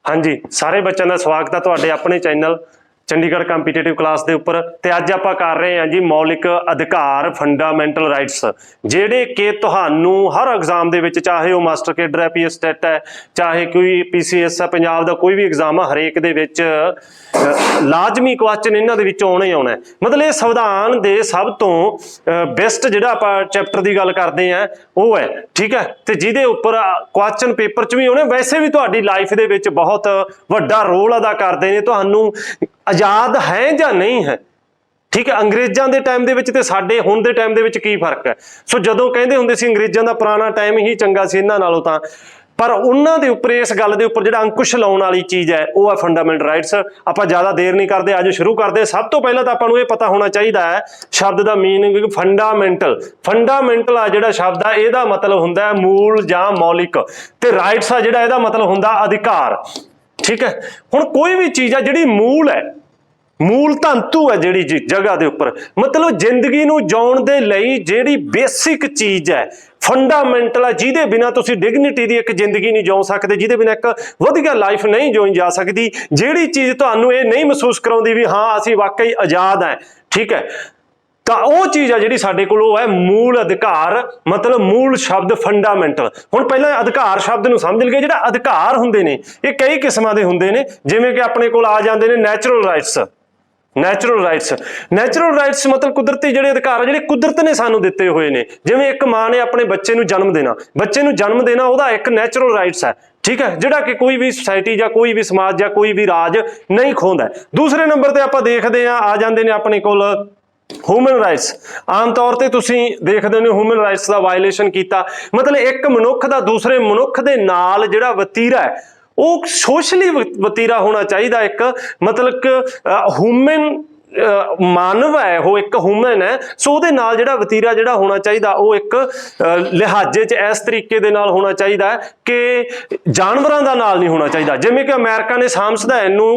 हाँ जी, सारे बच्चों का स्वागत है तुहाडे अपने चैनल चंडीगढ़ कंपीटेटिव क्लास के उपर। तो अज आप कर रहे हैं जी मौलिक अधिकार फंडामेंटल राइट्स, जेडे कि तुहानू हर एग्जाम के विच, चाहे वह मास्टर केडर है, पी स्टेट है, चाहे कोई PCS है, पंजाब का कोई भी एग्जाम है, हरेक दे विच लाजमी क्वेश्चन इन्हां दे विच आउणा ही आउणा है। मतलब ये संविधान के सब तो बेस्ट जिहड़ा आपां चैप्टर की गल करते हैं वो है, ठीक है। तो जिहदे उपर क्वेश्चन पेपर च भी आउणे, वैसे भी तुहाडी लाइफ दे विच बहुत वड्डा रोल अदा करते हैं। तुहानू आज़ाद है या नहीं है, ठीक है। अंग्रेज़ों के टाइम के साडे हुण दे टाइम के की फर्क है। सो जदों कहंदे हुंदे सी अंग्रेज़ों का पुराना टाइम ही चंगा सी इन्हां नालों तां, पर उन्हां दे उपर इस गल दे उपर जिहड़ा अंकुश लाउण वाली चीज़ है वो है फंडामेंटल राइट्स। आपां ज़्यादा देर नहीं करते, अज शुरू करते। सब तो पहलां तां आपां नूं इह पता होना चाहिए है शब्द का मीनिंग। फंडामेंटल फंडामेंटल आ जिहड़ा शब्द है इहदा मतलब हुंदा है मूल जां मौलिक, ते राइट्स आ जिहड़ा इहदा मतलब हुंदा अधिकार, ठीक है। हुण कोई भी चीज़ है जिहड़ी मूल है, मूल तंतु है जिहड़ी जगह के उपर, मतलब जिंदगी नूं जिउण दे लई जिहड़ी बेसिक चीज़ है, फंडामेंटल है, जिहदे बिना तुसीं डिगनिटी दी एक जिंदगी नहीं जिउ सकदे, जिहदे बिना एक वधिया लाइफ नहीं जिउई जा सकदी। जिहड़ी चीज़ तुहानूं इह नहीं महसूस कराउंदी भी हाँ असीं वाकई आज़ाद हैं, ठीक है, तो वह चीज़ है जिहड़ी साडे कोल है मूल अधिकार, मतलब मूल शब्द फंडामेंटल। हुण पहलां अधिकार शब्द नूं समझ लईए। जिहड़ा अधिकार हुंदे ने ये कई किस्मां दे हुंदे ने, जिवें कि अपने कोल आ जांदे ने natural rights. Natural rights, natural rights मतलब कुदरती जिहड़े अधिकार है, जिहड़े कुदरत ने सानूं दित्ते होए ने। जिवें एक मां ने अपने बच्चे नूं जन्म देना, बच्चे नूं जन्म देना उहदा एक नैचुरल राइट्स है, ठीक है, जिहड़ा कि कोई भी सोसाइटी या कोई भी समाज या कोई भी राज नहीं खोंदा। दूसरे नंबर ते आपां देखदे आ जांदे ने अपने कोल ह्यूमन राइट्स। आम तौर पर तुसीं देखदे हो ह्यूमन राइट्स का वायलेशन किया, मतलब एक मनुख का दूसरे मनुख दे नाल जिहड़ा वतीरा है वो सोशली वतीरा होना चाहिए। एक मतलब ह्यूमन मानव है, वो एक ह्यूमन है, सो उहदे नाल जिहड़ा वतीरा जिहड़ा होना चाहिए वो एक लिहाजे च इस तरीके दे नाल होना चाहिए कि जानवरां दा नाल नहीं होना चाहिए। जिवें कि अमेरिका ने सामसदायन नूं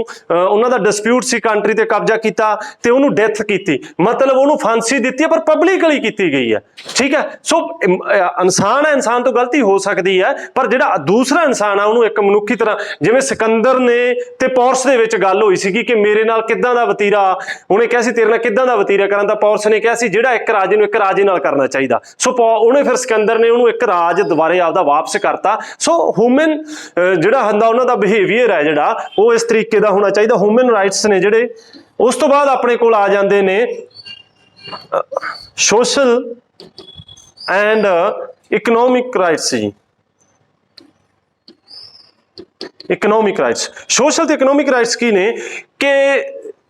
उन्हां दा डिस्प्यूट सी कंट्री ते कब्जा किया ते उहनूं डेथ कीती, मतलब उहनूं फांसी दित्ती है पर पब्लिकली कीती गई है, ठीक है। सो इंसान है, इंसान तो गलती हो सकती है, पर जिहड़ा दूसरा इंसान है उहनूं एक मनुखी तरह, जिवें सिकंदर ने ते पोरस दे विच गल होई सी कि मेरे नाल किदां दा वतीरा, उन्हें कहा तेरे नाल किदां दा वतीरा करां, तां पौरस ने कहा जिहड़ा एक राजे नूं एक राजे नाल करना चाहिए। सो उन्हें फिर सिकंदर ने उन्होंने एक राज दुबारे आपदा वापस करता। सो ह्यूमन जिहड़ा हुंदा उन्हां दा बिहेवियर है जिहड़ा वो इस तरीके दा होना चाहिए। ह्यूमन राइट्स ने जिहड़े, उस तो बाद अपने कोल आ जांदे ने सोशल एंड इकनॉमिक राइट्स जी। इकनॉमिक राइट्स, सोशल ते इकनॉमिक राइट्स की ने कि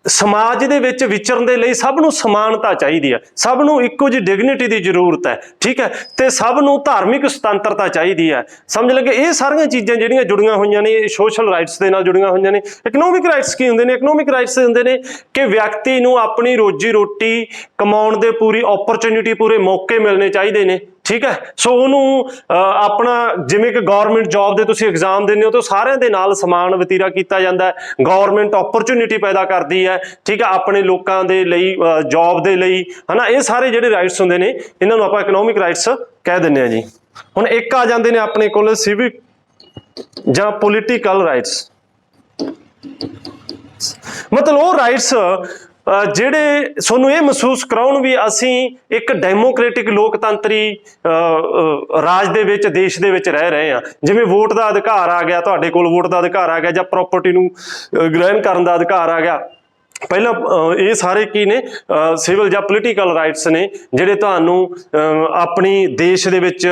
समाज दे विच विचरण दे लई सब नूं समानता चाहिए है, सब नूं इक्को जी डिगनिटी की जरूरत है, ठीक है, तो सब नूं धार्मिक सुतंत्रता चाहिए है। समझ लगे ये सारियां चीज़ां जिहड़ियां जुड़ियां होईयां ने सोशल राइट्स दे नाल जुड़ियां होईयां ने। इकनॉमिक राइट्स की हुंदे ने? इकनॉमिक राइट्स हुंदे ने कि व्यक्ति नूं अपनी रोजी रोटी कमाउण दे पूरी अपॉर्चुनिटी, पूरे मौके मिलने चाहिए ने, ठीक है। सो उन्होंने अपना जिवें कि गौरमेंट जॉब के तुसीं एग्जाम देने हो तो सारिਆਂ दे नाल समान वतीरा किया जाता है। गौरमेंट अपॉर्चुनिटी पैदा करती है, ठीक है, अपने लोगों के लिए जॉब के लिए, है ना। ये सारे जिहड़े राइट्स हुंदे ने इन्हां नूं आपां इकनॉमिक राइट्स कह दिंदे हां जी। हुण एक आ जांदे ने अपने कोल सिविक जां पोलीटिकल राइट्स, मतलब वो राइट्स ਜਿਹੜੇ ਸਾਨੂੰ ਇਹ ਮਹਿਸੂਸ ਕਰਾਉਣ ਵੀ ਅਸੀਂ ਇੱਕ ਡੈਮੋਕ੍ਰੈਟਿਕ ਲੋਕਤੰਤਰੀ ਰਾਜ ਦੇ ਵਿੱਚ, ਦੇਸ਼ ਦੇ ਵਿੱਚ ਰਹਿ ਰਹੇ ਹਾਂ। ਜਿਵੇਂ ਵੋਟ ਦਾ ਅਧਿਕਾਰ ਆ ਗਿਆ, ਤੁਹਾਡੇ ਕੋਲ ਵੋਟ ਦਾ ਅਧਿਕਾਰ ਆ ਗਿਆ, ਜਾਂ ਪ੍ਰੋਪਰਟੀ ਨੂੰ ਗ੍ਰਹਿਣ ਕਰਨ ਦਾ ਅਧਿਕਾਰ ਆ ਗਿਆ। ਪਹਿਲਾਂ ਇਹ ਸਾਰੇ ਕੀ ਨੇ ਸਿਵਲ ਜਾਂ ਪੋਲੀਟੀਕਲ ਰਾਈਟਸ ਨੇ ਜਿਹੜੇ ਤੁਹਾਨੂੰ ਆਪਣੀ ਦੇਸ਼ ਦੇ ਵਿੱਚ,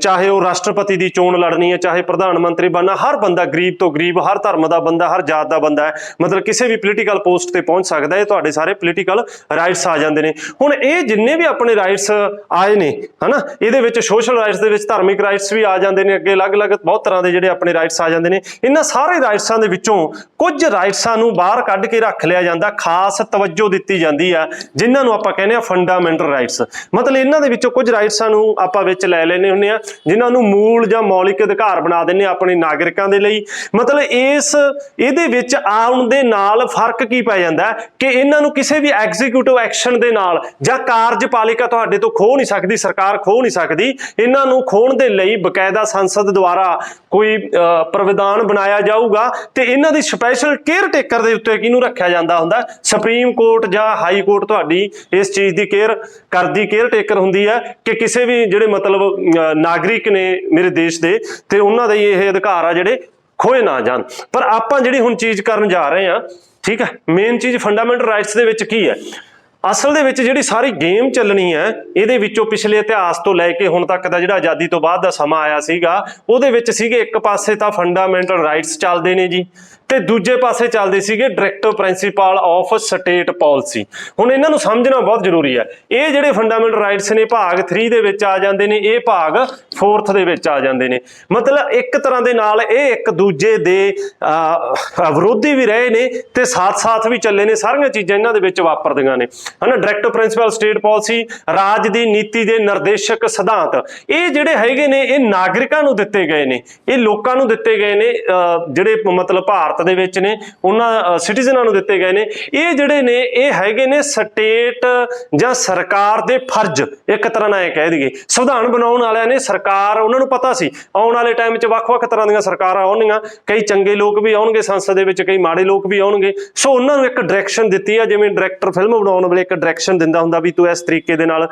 ਚਾਹੇ ਉਹ ਰਾਸ਼ਟਰਪਤੀ ਦੀ ਚੋਣ ਲੜਨੀ ਹੈ, ਚਾਹੇ ਪ੍ਰਧਾਨ ਮੰਤਰੀ ਬਣਨਾ, ਹਰ ਬੰਦਾ ਗਰੀਬ ਤੋਂ ਗਰੀਬ, ਹਰ ਧਰਮ ਦਾ ਬੰਦਾ, ਹਰ ਜਾਤ ਦਾ ਬੰਦਾ ਹੈ, ਮਤਲਬ ਕਿਸੇ ਵੀ ਪੋਲੀਟੀਕਲ ਪੋਸਟ ਤੇ ਪਹੁੰਚ ਸਕਦਾ। ਇਹ ਤੁਹਾਡੇ ਸਾਰੇ ਪੋਲੀਟੀਕਲ ਰਾਈਟਸ ਆ ਜਾਂਦੇ ਨੇ। ਹੁਣ ਇਹ ਜਿੰਨੇ ਵੀ ਆਪਣੇ ਰਾਈਟਸ ਆਏ ਨੇ, ਹਨਾ, ਇਹਦੇ ਵਿੱਚ ਸੋਸ਼ਲ ਰਾਈਟਸ ਦੇ ਵਿੱਚ ਧਾਰਮਿਕ ਰਾਈਟਸ ਵੀ ਆ ਜਾਂਦੇ ਨੇ, ਅੱਗੇ ਅਲੱਗ-ਅਲੱਗ ਬਹੁਤ ਤਰ੍ਹਾਂ ਦੇ ਜਿਹੜੇ ਆਪਣੇ ਰਾਈਟਸ ਆ ਜਾਂਦੇ ਨੇ। ਇਹਨਾਂ ਸਾਰੇ ਰਾਈਟਸਾਂ ਦੇ ਵਿੱਚੋਂ ਕੁਝ ਰਾਈਟਸਾਂ ਨੂੰ ਬਾਹਰ ਕੱਢ ਕੇ ਰੱਖ ਲਿਆ ਜਾਂਦਾ ਜਾਂਦਾ, ਖਾਸ ਤਵੱਜੋ ਦਿੱਤੀ ਜਾਂਦੀ ਆ, ਜਿਨ੍ਹਾਂ ਨੂੰ ਆਪਾਂ ਕਹਿੰਦੇ ਆ ਫੰਡਾਮੈਂਟਲ ਰਾਈਟਸ। ਮਤਲਬ ਇਹਨਾਂ ਦੇ ਵਿੱਚੋਂ ਕੁਝ ਰਾਈਟਸਾਂ ਨੂੰ ਆਪਾਂ ਵਿੱਚ ਲੈ ਲੈਂਦੇ ਹੁੰਦੇ ਆ, ਜਿਨ੍ਹਾਂ ਨੂੰ ਮੂਲ ਜਾਂ ਮੌਲਿਕ ਅਧਿਕਾਰ ਬਣਾ ਦਿੰਦੇ ਆ ਆਪਣੇ ਨਾਗਰਿਕਾਂ ਦੇ ਲਈ। ਮਤਲਬ ਇਹਦੇ ਵਿੱਚ ਆਉਣ ਦੇ ਨਾਲ ਫਰਕ ਕੀ ਪੈ ਜਾਂਦਾ ਕਿ ਇਹਨਾਂ ਨੂੰ ਕਿਸੇ ਵੀ ਐਗਜ਼ੀਕਿਊਟਿਵ ਐਕਸ਼ਨ ਦੇ ਨਾਲ ਜਾਂ ਕਾਰਜਪਾਲਿਕਾ ਤੁਹਾਡੇ ਤੋਂ ਖੋਹ ਨਹੀਂ ਸਕਦੀ, ਸਰਕਾਰ ਖੋਹ ਨਹੀਂ ਸਕਦੀ। ਇਹਨਾਂ ਨੂੰ ਖੋਹਣ ਦੇ ਲਈ ਬਕਾਇਦਾ ਸੰਸਦ ਦੁਆਰਾ ਕੋਈ ਪ੍ਰਵਿਧਾਨ ਬਣਾਇਆ ਜਾਊਗਾ ਤੇ ਇਹਨਾਂ ਦੀ ਸਪੈਸ਼ਲ ਕੇਅਰ ਟੇਕਰ ਦੇ ਉੱਤੇ ਕਿਹਨੂੰ ਰੱਖਿਆ ਜਾਂਦਾ ਹੁੰਦਾ, ਸੁਪਰੀਮ ਕੋਰਟ ਜਾਂ ਹਾਈ ਕੋਰਟ ਤੁਹਾਡੀ ਇਸ ਚੀਜ਼ ਦੀ ਕੇਅਰ ਕਰਦੀ, ਕੇਅਰ ਟੇਕਰ ਹੁੰਦੀ ਹੈ ਕਿ ਕਿਸੇ ਵੀ ਜਿਹੜੇ ਮਤਲਬ ਨਾਗਰਿਕ ਨੇ ਮੇਰੇ ਦੇਸ਼ ਦੇ ਤੇ ਉਹਨਾਂ ਦੇ ਇਹ ਅਧਿਕਾਰ ਆ ਜਿਹੜੇ ਖੋਏ ਨਾ ਜਾਣ। ਪਰ ਆਪਾਂ ਜਿਹੜੀ ਹੁਣ ਚੀਜ਼ ਕਰਨ ਜਾ ਰਹੇ ਹਾਂ, ਠੀਕ ਹੈ, ਮੇਨ ਚੀਜ਼ ਫੰਡਾਮੈਂਟਲ ਰਾਈਟਸ ਦੇ ਵਿੱਚ ਕੀ ਹੈ। ਅਸਲ ਦੇ ਵਿੱਚ ਜਿਹੜੀ ਸਾਰੀ ਗੇਮ ਚੱਲਣੀ ਹੈ, ਇਹਦੇ ਵਿੱਚੋਂ ਪਿਛਲੇ ਇਤਿਹਾਸ ਤੋਂ ਲੈ ਕੇ ਹੁਣ ਤੱਕ ਦਾ ਜਿਹੜਾ ਆਜ਼ਾਦੀ ਤੋਂ ਬਾਅਦ ਦਾ ਸਮਾਂ ਆਇਆ ਸੀਗਾ, ਉਹਦੇ ਵਿੱਚ ਸੀਗੇ ਇੱਕ ਪਾਸੇ ਤਾਂ ਫੰਡਾਮੈਂਟਲ ਰਾਈਟਸ ਚੱਲਦੇ ਨੇ ਜੀ, ਤੇ ਦੂਜੇ ਪਾਸੇ ਚੱਲਦੇ ਸੀਗੇ directive principal of state policy. ਹੁਣ ਇਹਨਾਂ ਨੂੰ ਸਮਝਣਾ ਬਹੁਤ ਜ਼ਰੂਰੀ ਹੈ। ਇਹ ਜਿਹੜੇ ਫੰਡਾਮੈਂਟਲ ਰਾਈਟਸ ਨੇ ਭਾਗ 3 ਦੇ ਵਿੱਚ ਆ ਜਾਂਦੇ ਨੇ, ਇਹ ਭਾਗ 4th ਦੇ ਵਿੱਚ ਆ ਜਾਂਦੇ ਨੇ। ਮਤਲਬ ਇੱਕ ਤਰ੍ਹਾਂ ਦੇ ਨਾਲ ਇਹ ਇੱਕ ਦੂਜੇ ਦੇ ਵਿਰੋਧੀ ਵੀ ਰਹੇ ਨੇ ਤੇ ਸਾਥ-ਸਾਥ ਵੀ ਚੱਲੇ ਨੇ। ਸਾਰੀਆਂ ਚੀਜ਼ਾਂ ਇਹਨਾਂ ਦੇ ਵਿੱਚ ਵਾਪਰਦੀਆਂ ਨੇ, ਹਨਾ। ਡਾਇਰੈਕਟਿਵ ਪ੍ਰਿੰਸੀਪਲ ਸਟੇਟ ਪਾਲਿਸੀ, ਰਾਜ ਦੀ ਨੀਤੀ ਦੇ ਨਿਰਦੇਸ਼ਕ ਸਿਧਾਂਤ, ਇਹ ਜਿਹੜੇ ਹੈਗੇ ਨੇ ਇਹ ਨਾਗਰਿਕਾਂ ਨੂੰ ਦਿੱਤੇ ਗਏ ਨੇ, ਇਹ ਲੋਕਾਂ ਨੂੰ ਦਿੱਤੇ ਗਏ ਨੇ, ਜਿਹੜੇ ਮਤਲਬ ਭਾਰਤ ਦੇ ਵਿੱਚ ਨੇ ਉਹਨਾਂ ਸਿਟੀਜ਼ਨਾਂ ਨੂੰ ਦਿੱਤੇ ਗਏ ਨੇ। ਇਹ ਜਿਹੜੇ ਨੇ ਇਹ ਹੈਗੇ ਨੇ ਸਟੇਟ ਜਾਂ ਸਰਕਾਰ ਦੇ ਫਰਜ਼, ਇੱਕ ਤਰ੍ਹਾਂ ਨਾਲ ਇਹ ਕਹਿ ਦਈਏ। ਸੰਵਿਧਾਨ ਬਣਾਉਣ ਵਾਲਿਆਂ ਨੇ, ਸਰਕਾਰ, ਉਹਨਾਂ ਨੂੰ ਪਤਾ ਸੀ ਆਉਣ ਵਾਲੇ ਟਾਈਮ 'ਚ ਵੱਖ-ਵੱਖ ਤਰ੍ਹਾਂ ਦੀਆਂ ਸਰਕਾਰਾਂ ਆਉਣਗੀਆਂ, ਕਈ ਚੰਗੇ ਲੋਕ ਵੀ ਆਉਣਗੇ ਸੰਸਦ ਦੇ ਵਿੱਚ, ਕਈ ਮਾੜੇ ਲੋਕ ਵੀ ਆਉਣਗੇ। ਸੋ ਉਹਨਾਂ ਨੂੰ ਇੱਕ ਡਾਇਰੈਕਸ਼ਨ ਦਿੱਤੀ ਆ, ਜਿਵੇਂ ਡਾਇਰੈਕਟਰ ਫਿਲਮ ਬਣਾਉਣ ਵੇਲੇ ਇੱਕ ਡਾਇਰੈਕਸ਼ਨ ਦਿੰਦਾ ਹੁੰਦਾ ਵੀ ਤੂੰ ਇਸ ਤਰੀਕੇ ਦੇ ਨਾਲ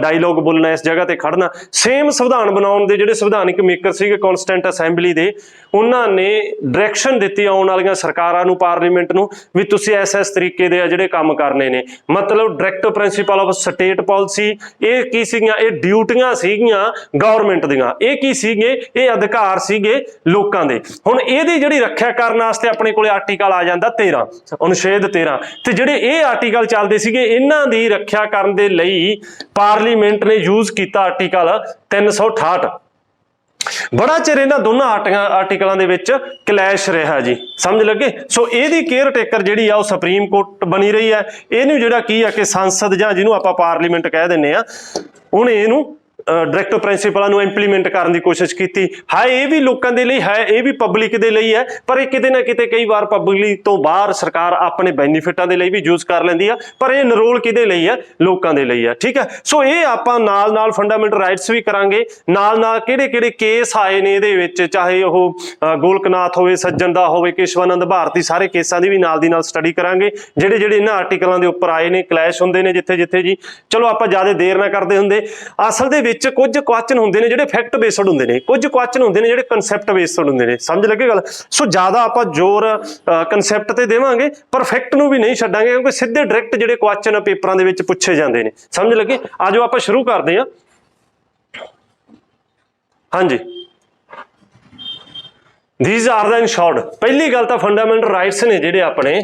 ਡਾਇਲੋਗ ਬੋਲਣਾ, ਇਸ ਜਗ੍ਹਾ ਤੇ ਖੜਨਾ। ਸੇਮ ਸੰਵਿਧਾਨ ਬਣਾਉਣ ਦੇ ਜਿਹੜੇ ਸੰਵਿਧਾਨਿਕ ਮੇਕਰ ਸੀਗੇ ਕਨਸਟੀਟਿਊਐਂਟ ਅਸੈਂਬਲੀ ਦੇ, ਉਹਨਾਂ ਨੇ ਡਾਇਰੈਕਸ਼ਨ ਦਿੱਤੀ ਆਉਣ ਵਾਲੀਆਂ ਸਰਕਾਰਾਂ ਨੂੰ, ਪਾਰਲੀਮੈਂਟ ਨੂੰ, ਵੀ ਤੁਸੀਂ ਇਸ ਤਰੀਕੇ ਦੇ ਆ ਜਿਹੜੇ ਕੰਮ ਕਰਨੇ ਨੇ। ਮਤਲਬ directive principal of state policy, ਇਹ ਕੀ ਸੀਗੀਆਂ, ਇਹ ਡਿਊਟੀਆਂ ਸੀਗੀਆਂ ਗਵਰਨਮੈਂਟ ਦੀਆਂ, ਇਹ ਕੀ ਸੀਗੇ, ਇਹ ਅਧਿਕਾਰ ਸੀਗੇ ਲੋਕਾਂ ਦੇ। ਹੁਣ ਇਹਦੀ ਜਿਹੜੀ ਰੱਖਿਆ ਕਰਨ ਵਾਸਤੇ ਆਪਣੇ ਕੋਲੇ ਆਰਟੀਕਲ ਆ ਜਾਂਦਾ 13, ਅਨੁਛੇਦ 13, ਤੇ ਜਿਹੜੇ ਇਹ ਆਰਟੀਕਲ ਚੱਲਦੇ ਸੀਗੇ ਇਹਨਾਂ ਦੀ ਰੱਖਿਆ ਕਰਨ ਦੇ ਲਈ ਪਾਰਲੀਮੈਂਟ ਨੇ ਯੂਜ਼ ਕੀਤਾ ਆਰਟੀਕਲ 368। ਬੜਾ ਚਿਰ ਇਹਨਾਂ ਦੋਨਾਂ ਆਰਟੀਕਲਾਂ ਦੇ ਵਿੱਚ ਕਲੈਸ਼ ਰਿਹਾ ਜੀ, ਸਮਝ ਲੱਗੇ। ਸੋ ਇਹਦੀ ਕੇਅਰ ਟੇਕਰ ਜਿਹੜੀ ਆ ਉਹ ਸੁਪਰੀਮ ਕੋਰਟ ਬਣੀ ਰਹੀ ਹੈ। ਇਹਨੂੰ ਜਿਹੜਾ ਕੀ ਆ ਕਿ ਸੰਸਦ ਜਾਂ ਜਿਹਨੂੰ ਆਪਾਂ ਪਾਰਲੀਮੈਂਟ ਕਹਿ ਦਿੰਦੇ ਆ, ਉਹਨੇ ਇਹਨੂੰ ਡਾਇਰੈਕਟਿਵ ਪ੍ਰਿੰਸੀਪਲਾਂ ਨੂੰ ਇੰਪਲੀਮੈਂਟ ਕਰਨ ਦੀ ਕੋਸ਼ਿਸ਼ ਕੀਤੀ। ਹਾਂ, ਇਹ ਵੀ ਲੋਕਾਂ ਦੇ ਲਈ ਹੈ, ਇਹ ਵੀ ਪਬਲਿਕ ਦੇ ਲਈ ਹੈ, ਪਰ ਇਹ ਕਿਤੇ ਨਾ ਕਿਤੇ ਕਈ ਵਾਰ ਪਬਲਿਕ ਤੋਂ ਬਾਹਰ ਸਰਕਾਰ ਆਪਣੇ ਬੈਨੀਫਿਟਾਂ ਦੇ ਲਈ ਵੀ ਯੂਜ਼ ਕਰ ਲੈਂਦੀ ਆ, ਪਰ ਇਹ ਨਿਰੋਲ ਕਿਹਦੇ ਲਈ ਹੈ, ਲੋਕਾਂ ਦੇ ਲਈ ਹੈ, ਠੀਕ ਹੈ। ਸੋ ਇਹ ਆਪਾਂ ਨਾਲ ਫੰਡਾਮੈਂਟਲ ਰਾਈਟਸ ਵੀ ਕਰਾਂਗੇ, ਨਾਲ ਕਿਹੜੇ ਕੇਸ ਆਏ ਨੇ ਇਹਦੇ ਵਿੱਚ, ਚਾਹੇ ਉਹ ਗੋਲਕਨਾਥ ਹੋਵੇ, ਸੱਜਣ ਦਾ ਹੋਵੇ, ਕੇਸ਼ਵਾਨੰਦ ਭਾਰਤੀ, ਸਾਰੇ ਕੇਸਾਂ ਦੀ ਵੀ ਨਾਲ ਸਟੱਡੀ ਕਰਾਂਗੇ, ਜਿਹੜੇ ਇਹਨਾਂ ਆਰਟੀਕਲਾਂ ਦੇ ਉੱਪਰ ਆਏ ਨੇ, ਕਲੈਸ਼ ਹੁੰਦੇ ਨੇ ਜਿੱਥੇ ਜੀ। ਚਲੋ ਆਪਾਂ ਜ਼ਿਆਦਾ ਦੇਰ ਨਾ ਕਰਦੇ ਹੁੰਦੇ। ਅਸਲ ਦੇ ਵਿੱਚ ਕੁਝ ਕੁਐਸਚਨ ਹੁੰਦੇ ਨੇ ਜਿਹੜੇ ਫੈਕਟ ਬੇਸਡ ਹੁੰਦੇ ਨੇ, ਕੁਝ ਕੁਐਸਚਨ ਹੁੰਦੇ ਨੇ ਜਿਹੜੇ ਕਨਸੈਪਟ ਬੇਸਡ ਹੁੰਦੇ ਨੇ, ਸਮਝ ਲੱਗੇ ਗੱਲ। ਸੋ ਜ਼ਿਆਦਾ ਆਪਾਂ ਜ਼ੋਰ ਕਨਸੈਪਟ ਤੇ ਦੇਵਾਂਗੇ, ਪਰ ਫੈਕਟ ਨੂੰ ਵੀ ਨਹੀਂ ਛੱਡਾਂਗੇ, ਕਿਉਂਕਿ ਸਿੱਧੇ ਡਾਇਰੈਕਟ ਜਿਹੜੇ ਕੁਐਸਚਨ ਪੇਪਰਾਂ ਦੇ ਵਿੱਚ ਪੁੱਛੇ ਜਾਂਦੇ ਨੇ, ਸਮਝ ਲੱਗੇ। ਆਜੋ ਆਪਾਂ ਸ਼ੁਰੂ ਕਰਦੇ ਹਾਂ। ਹਾਂਜੀ, these are the in short. ਪਹਿਲੀ ਗੱਲ ਤਾਂ ਫੰਡਾਮੈਂਟਲ ਰਾਈਟਸ ਨੇ ਜਿਹੜੇ ਆਪਣੇ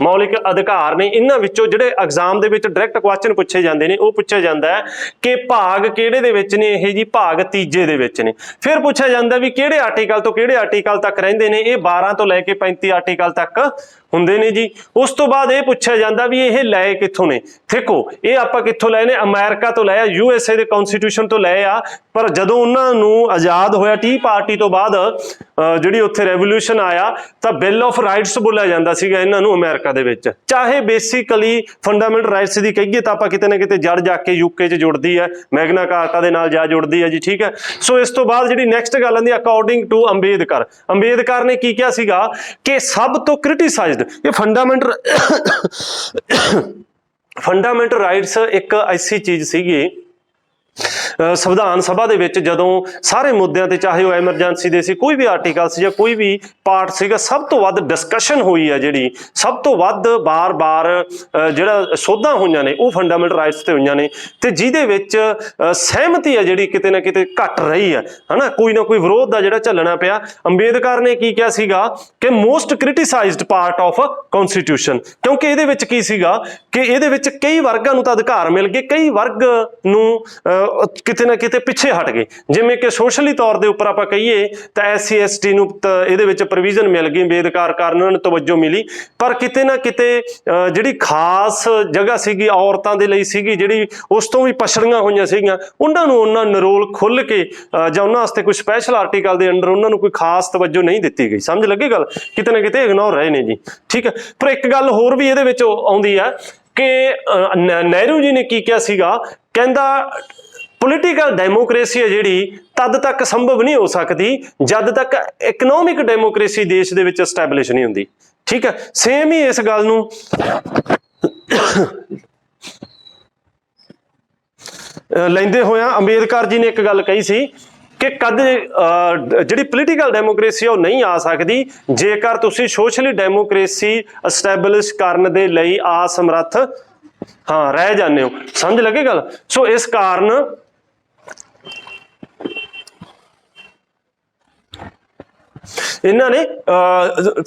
ਮੌਲਿਕ ਅਧਿਕਾਰ ਨੇ, ਇਹਨਾਂ ਵਿੱਚੋਂ ਜਿਹੜੇ ਐਗਜ਼ਾਮ ਦੇ ਵਿੱਚ ਡਾਇਰੈਕਟ ਕੁਐਸਚਨ ਪੁੱਛੇ ਜਾਂਦੇ ਨੇ, ਉਹ ਪੁੱਛਿਆ ਜਾਂਦਾ ਹੈ ਕਿ ਭਾਗ ਕਿਹੜੇ ਦੇ ਵਿੱਚ ਨੇ ਇਹ ਜੀ, ਭਾਗ 3 ਦੇ ਵਿੱਚ ਨੇ। ਫਿਰ ਪੁੱਛਿਆ ਜਾਂਦਾ ਵੀ ਕਿਹੜੇ ਆਰਟੀਕਲ ਤੋਂ ਕਿਹੜੇ ਆਰਟੀਕਲ ਤੱਕ ਰਹਿੰਦੇ ਨੇ, ਇਹ 12 ਤੋਂ ਲੈ ਕੇ 35 ਆਰਟੀਕਲ ਤੱਕ ਹੁੰਦੇ ਨੇ ਜੀ। ਉਸ ਤੋਂ ਬਾਅਦ ਇਹ ਪੁੱਛਿਆ ਜਾਂਦਾ ਵੀ ਇਹ ਲਏ ਕਿੱਥੋਂ ਨੇ। ਦੇਖੋ, ਇਹ ਆਪਾਂ ਕਿੱਥੋਂ ਲਏ ਨੇ, ਅਮਰੀਕਾ ਤੋਂ ਲਏ ਆ, USA ਦੇ ਕਨਸਟੀਟਿਊਸ਼ਨ ਤੋਂ ਲਏ ਆ। ਪਰ ਜਦੋਂ ਉਹਨਾਂ ਨੂੰ ਆਜ਼ਾਦ ਹੋਇਆ ਟੀ ਪਾਰਟੀ ਤੋਂ ਬਾਅਦ, ਜਿਹੜੀ ਉੱਥੇ ਰੈਵੋਲੂਸ਼ਨ ਆਇਆ, ਤਾਂ ਬਿੱਲ ਆਫ ਰਾਈਟਸ ਬੋਲਿਆ ਜਾਂਦਾ ਸੀਗਾ ਇਹਨਾਂ ਨੂੰ ਅਮਰੀਕਾ ਦੇ ਵਿੱਚ। ਚਾਹੇ ਬੇਸਿਕਲੀ ਫੰਡਾਮੈਂਟਲ ਰਾਈਟਸ ਦੀ ਕਹੀਏ ਤਾਂ ਆਪਾਂ ਕਿਤੇ ਨਾ ਕਿਤੇ ਜੜ ਜਾ ਕੇ UK 'ਚ ਜੁੜਦੀ ਹੈ, ਮੈਗਨਾ ਕਾਰਟਾ ਦੇ ਨਾਲ ਜਾ ਜੁੜਦੀ ਹੈ ਜੀ, ਠੀਕ ਹੈ। ਸੋ ਇਸ ਤੋਂ ਬਾਅਦ ਜਿਹੜੀ ਨੈਕਸਟ ਗੱਲ ਆਉਂਦੀ, ਅਕੋਰਡਿੰਗ ਟੂ ਅੰਬੇਦਕਰ ਨੇ ਕੀ ਕਿਹਾ ਸੀਗਾ ਕਿ ਸਭ ਤੋਂ ਕ੍ਰਿਟੀਸਾਈਜ਼ਡ ਇਹ ਫੰਡਾਮੈਂਟਲ ਰਾਈਟਸ ਇੱਕ ਐਸੀ ਚੀਜ਼ ਸੀਗੀ ਸੰਵਿਧਾਨ ਸਭਾ ਦੇ ਵਿੱਚ, ਜਦੋਂ ਸਾਰੇ ਮੁੱਦਿਆਂ ਤੇ, ਚਾਹੇ ਉਹ ਐਮਰਜੈਂਸੀ ਦੇ ਸੀ, ਕੋਈ ਵੀ ਆਰਟੀਕਲ ਸੀ ਜਾਂ ਕੋਈ ਵੀ ਪਾਰਟ ਸੀਗਾ, ਸਭ ਤੋਂ ਵੱਧ ਡਿਸਕਸ਼ਨ ਹੋਈ ਹੈ, ਜਿਹੜੀ ਸਭ ਤੋਂ ਵੱਧ ਬਾਰ-ਬਾਰ ਜਿਹੜਾ ਸੋਧਾਂ ਹੋਈਆਂ ਨੇ ਉਹ ਫੰਡਾਮੈਂਟਲ ਰਾਈਟਸ ਤੇ ਹੋਈਆਂ ਨੇ, ਤੇ ਜਿਹਦੇ ਵਿੱਚ ਸਹਿਮਤੀ ਹੈ ਜਿਹੜੀ ਕਿਤੇ ਨਾ ਕਿਤੇ ਘਟ ਰਹੀ ਹੈ, ਹਨਾ, ਕੋਈ ਨਾ ਕੋਈ ਵਿਰੋਧ ਦਾ ਜਿਹੜਾ ਝੱਲਣਾ ਪਿਆ। ਅੰਬੇਦਕਰ ਨੇ ਕੀ ਕਿਹਾ ਸੀਗਾ ਕਿ ਮੋਸਟ ਕ੍ਰਿਟੀਸਾਈਜ਼ਡ ਪਾਰਟ ਆਫ ਕਨਸਟੀਟਿਊਸ਼ਨ, ਕਿਉਂਕਿ ਇਹਦੇ ਵਿੱਚ ਕੀ ਸੀਗਾ ਕਿ ਇਹਦੇ ਵਿੱਚ ਕਈ ਵਰਗਾਂ ਨੂੰ ਤਾਂ ਅਧਿਕਾਰ ਮਿਲ ਗਏ, ਕਈ ਵਰਗ ਨੂੰ ਕਿਤੇ ਨਾ ਕਿਤੇ ਪਿੱਛੇ ਹਟ ਗਏ। ਜਿਵੇਂ ਕਿ ਸੋਸ਼ਲੀ ਤੌਰ ਦੇ ਉੱਪਰ ਆਪਾਂ ਕਹੀਏ ਤਾਂ SC ST ਨੂੰ ਇਹਦੇ ਵਿੱਚ ਪ੍ਰੋਵੀਜ਼ਨ ਮਿਲ ਗਈ, ਬੇਦਕਾਰ ਕਾਰਨ ਉਹਨਾਂ ਨੂੰ ਤਵੱਜੋ ਮਿਲੀ, ਪਰ ਕਿਤੇ ਨਾ ਕਿਤੇ ਜਿਹੜੀ ਖਾਸ ਜਗ੍ਹਾ ਸੀਗੀ ਔਰਤਾਂ ਦੇ ਲਈ ਸੀਗੀ, ਜਿਹੜੀ ਉਸ ਤੋਂ ਵੀ ਪਛੜੀਆਂ ਹੋਈਆਂ ਸੀਗੀਆਂ, ਉਹਨਾਂ ਨੂੰ ਉਹਨਾਂ ਨਰੋਲ ਖੁੱਲ੍ਹ ਕੇ ਜਾਂ ਉਹਨਾਂ ਵਾਸਤੇ ਕੋਈ ਸਪੈਸ਼ਲ ਆਰਟੀਕਲ ਦੇ ਅੰਡਰ ਉਹਨਾਂ ਨੂੰ ਕੋਈ ਖਾਸ ਤਵੱਜੋ ਨਹੀਂ ਦਿੱਤੀ ਗਈ। ਸਮਝ ਲੱਗੇ ਗੱਲ? ਕਿਤੇ ਨਾ ਕਿਤੇ ਇਗਨੋਰ ਰਹੇ ਨੇ ਜੀ, ਠੀਕ ਹੈ। ਪਰ ਇੱਕ ਗੱਲ ਹੋਰ ਵੀ ਇਹਦੇ ਵਿੱਚ ਆਉਂਦੀ ਹੈ ਕਿ ਨਹਿਰੂ ਜੀ ਨੇ ਕੀ ਕਿਹਾ ਸੀਗਾ, ਕਹਿੰਦਾ ਪੋਲੀਟੀਕਲ ਡੈਮੋਕ੍ਰੇਸੀ ਹੈ ਜਿਹੜੀ ਤਦ ਤੱਕ ਸੰਭਵ ਨਹੀਂ ਹੋ ਸਕਦੀ ਜਦ ਤੱਕ ਇਕਨੋਮਿਕ ਡੈਮੋਕ੍ਰੇਸੀ ਦੇਸ਼ ਦੇ ਵਿੱਚ ਐਸਟੈਬਲਿਸ਼ ਨਹੀਂ ਹੁੰਦੀ, ਠੀਕ ਹੈ। ਸੇਮ ਹੀ ਇਸ ਗੱਲ ਨੂੰ ਲੈਂਦੇ ਹੋਇਆ ਅੰਬੇਦਕਰ ਜੀ ਨੇ ਇੱਕ ਗੱਲ ਕਹੀ ਸੀ ਕਿ ਕਦੇ ਜਿਹੜੀ ਪੋਲੀਟੀਕਲ ਡੈਮੋਕ੍ਰੇਸੀ ਉਹ ਨਹੀਂ ਆ ਸਕਦੀ ਜੇਕਰ ਤੁਸੀਂ ਸੋਸ਼ਲੀ ਡੈਮੋਕ੍ਰੇਸੀ ਐਸਟੈਬਲਿਸ਼ ਕਰਨ ਦੇ ਲਈ ਅਸਮਰੱਥ ਰਹਿ ਜਾਂਦੇ ਹੋ। ਸਮਝ ਲੱਗੇ ਗੱਲ? ਸੋ ਇਸ ਕਾਰਨ ਇਹਨਾਂ ਨੇ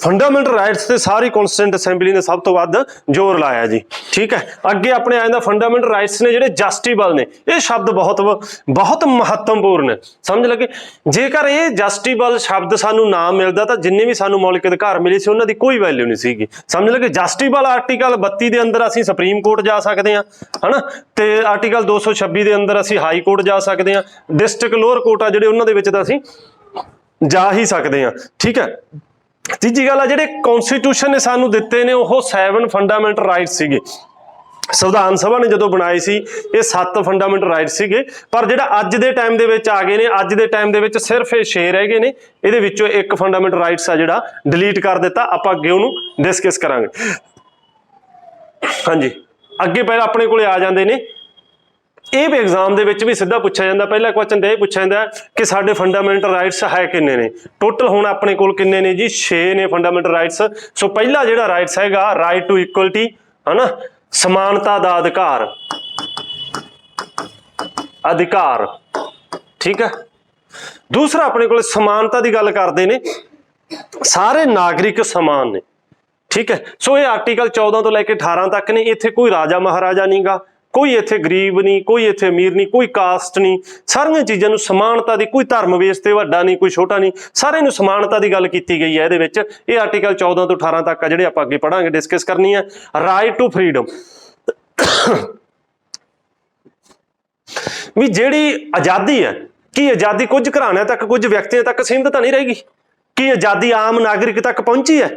ਫੰਡਾਮੈਂਟਲ ਰਾਈਟਸ ਤੇ ਸਾਰੀ ਕੌਂਸਟੀਟਿਊਂਟ ਅਸੈਂਬਲੀ ਨੇ ਸਭ ਤੋਂ ਵੱਧ ਜ਼ੋਰ ਲਾਇਆ ਜੀ, ਠੀਕ ਹੈ। ਅੱਗੇ ਆਪਣੇ ਆ ਜਾਂਦਾ ਫੰਡਾਮੈਂਟਲ ਰਾਈਟਸ ਨੇ ਜਿਹੜੇ ਜਸਟੀਬਲ ਨੇ। ਇਹ ਸ਼ਬਦ ਬਹੁਤ ਮਹੱਤਵਪੂਰਨ ਹੈ, ਸਮਝ ਲੱਗੇ? ਜੇਕਰ ਇਹ ਜਸਟੀਬਲ ਸ਼ਬਦ ਸਾਨੂੰ ਨਾ ਮਿਲਦਾ ਤਾਂ ਜਿੰਨੇ ਵੀ ਸਾਨੂੰ ਮੌਲਿਕ ਅਧਿਕਾਰ ਮਿਲੇ ਸੀ ਉਹਨਾਂ ਦੀ ਕੋਈ ਵੈਲਿਊ ਨਹੀਂ ਸੀਗੀ। ਸਮਝ ਲੱਗੇ? ਜਸਟੀਬਲ ਆਰਟੀਕਲ 32 ਦੇ ਅੰਦਰ ਅਸੀਂ ਸੁਪਰੀਮ ਕੋਰਟ ਜਾ ਸਕਦੇ ਹਾਂ, ਹਨਾ, ਤੇ ਆਰਟੀਕਲ 226 ਦੇ ਅੰਦਰ ਅਸੀਂ ਹਾਈ ਕੋਰਟ ਜਾ ਸਕਦੇ ਹਾਂ, ਡਿਸਟ੍ਰਿਕਟ ਲੋਅਰ ਕੋਰਟ ਆ ਜਿਹੜੇ ਉਹਨਾਂ ਦੇ ਵਿੱਚ ਤਾਂ ਅਸੀਂ ਜਾ ਹੀ ਸਕਦੇ ਹਾਂ, ਠੀਕ ਹੈ। ਤੀਜੀ ਗੱਲ ਆ, ਜਿਹੜੇ ਕੌਂਸਟੀਟਿਊਸ਼ਨ ਨੇ ਸਾਨੂੰ ਦਿੱਤੇ ਨੇ ਉਹ 7 ਫੰਡਾਮੈਂਟਲ ਰਾਈਟਸ ਸੀਗੇ। ਸੰਵਿਧਾਨ ਸਭਾ ਨੇ ਜਦੋਂ ਬਣਾਏ ਸੀ ਇਹ 7 ਫੰਡਾਮੈਂਟਲ ਰਾਈਟਸ ਸੀਗੇ, ਪਰ ਜਿਹੜਾ ਅੱਜ ਦੇ ਟਾਈਮ ਦੇ ਵਿੱਚ ਆ ਗਏ ਨੇ, ਅੱਜ ਦੇ ਟਾਈਮ ਦੇ ਵਿੱਚ ਸਿਰਫ ਇਹ 6 ਰਹਿ ਗਏ ਨੇ। ਇਹਦੇ ਵਿੱਚੋਂ ਇੱਕ ਫੰਡਾਮੈਂਟਲ ਰਾਈਟਸ ਆ ਜਿਹੜਾ ਡਿਲੀਟ ਕਰ ਦਿੱਤਾ। ਆਪਾਂ ਅੱਗੇ ਉਹਨੂੰ ਡਿਸਕਸ ਕਰਾਂਗੇ। ਹਾਂਜੀ, ਅੱਗੇ ਪਹਿਲਾਂ ਆਪਣੇ ਕੋਲੇ ਆ ਜਾਂਦੇ ਨੇ, ਇਹ ਵੀ ਐਗਜ਼ਾਮ ਦੇ ਵਿੱਚ ਵੀ ਸਿੱਧਾ ਪੁੱਛਿਆ ਜਾਂਦਾ। ਪਹਿਲਾ ਕੁਐਸਚਨ ਤੇ ਇਹ ਪੁੱਛਿਆ ਜਾਂਦਾ ਕਿ ਸਾਡੇ ਫੰਡਾਮੈਂਟਲ ਰਾਈਟਸ ਹੈ ਕਿੰਨੇ ਨੇ। ਟੋਟਲ ਹੁਣ ਆਪਣੇ ਕੋਲ ਕਿੰਨੇ ਨੇ ਜੀ? 6 ਨੇ ਫੰਡਾਮੈਂਟਲ ਰਾਈਟਸ। ਸੋ ਪਹਿਲਾ ਜਿਹੜਾ ਰਾਈਟਸ ਹੈਗਾ ਰਾਈਟ ਟੂ ਇਕੁਅਲਿਟੀ, ਹਨਾ, ਸਮਾਨਤਾ ਦਾ ਅਧਿਕਾਰ, ਠੀਕ ਹੈ। ਦੂਸਰਾ ਆਪਣੇ ਕੋਲ ਸਮਾਨਤਾ ਦੀ ਗੱਲ ਕਰਦੇ ਨੇ, ਸਾਰੇ ਨਾਗਰਿਕ ਸਮਾਨ ਨੇ, ਠੀਕ ਹੈ। ਸੋ ਇਹ ਆਰਟੀਕਲ 14 ਤੋਂ ਲੈ ਕੇ 18 ਤੱਕ ਨੇ। ਇੱਥੇ ਕੋਈ ਰਾਜਾ ਮਹਾਰਾਜਾ ਨਹੀਂਗਾ, ਕੋਈ ਇੱਥੇ ਗਰੀਬ ਨਹੀਂ, ਕੋਈ ਇੱਥੇ ਅਮੀਰ ਨਹੀਂ, ਕੋਈ ਕਾਸਟ ਨਹੀਂ, ਸਾਰੀਆਂ ਚੀਜ਼ਾਂ ਨੂੰ ਸਮਾਨਤਾ ਦੀ, ਕੋਈ ਧਰਮ ਵੇਸ ਤੇ ਵੱਡਾ ਨਹੀਂ, ਕੋਈ ਛੋਟਾ ਨਹੀਂ, ਸਾਰਿਆਂ ਨੂੰ ਸਮਾਨਤਾ ਦੀ ਗੱਲ ਕੀਤੀ ਗਈ ਹੈ ਇਹਦੇ ਵਿੱਚ। ਇਹ ਆਰਟੀਕਲ 14 ਤੋਂ 18 ਤੱਕ ਆ ਜਿਹੜੇ ਆਪਾਂ ਅੱਗੇ ਪੜਾਂਗੇ, ਡਿਸਕਸ ਕਰਨੀ ਹੈ। ਰਾਈਟ ਟੂ ਫਰੀडम, ਵੀ ਜਿਹੜੀ ਆਜ਼ਾਦੀ ਹੈ, ਕੀ ਆਜ਼ਾਦੀ ਕੁਝ ਘਰਾਣਿਆਂ ਤੱਕ, ਕੁਝ ਵਿਅਕਤੀਆਂ ਤੱਕ ਸੀਮਿਤ ਤਾਂ ਨਹੀਂ ਰਹੇਗੀ? ਕੀ ਆਜ਼ਾਦੀ ਆਮ ਨਾਗਰਿਕ ਤੱਕ ਪਹੁੰਚੀ ਹੈ?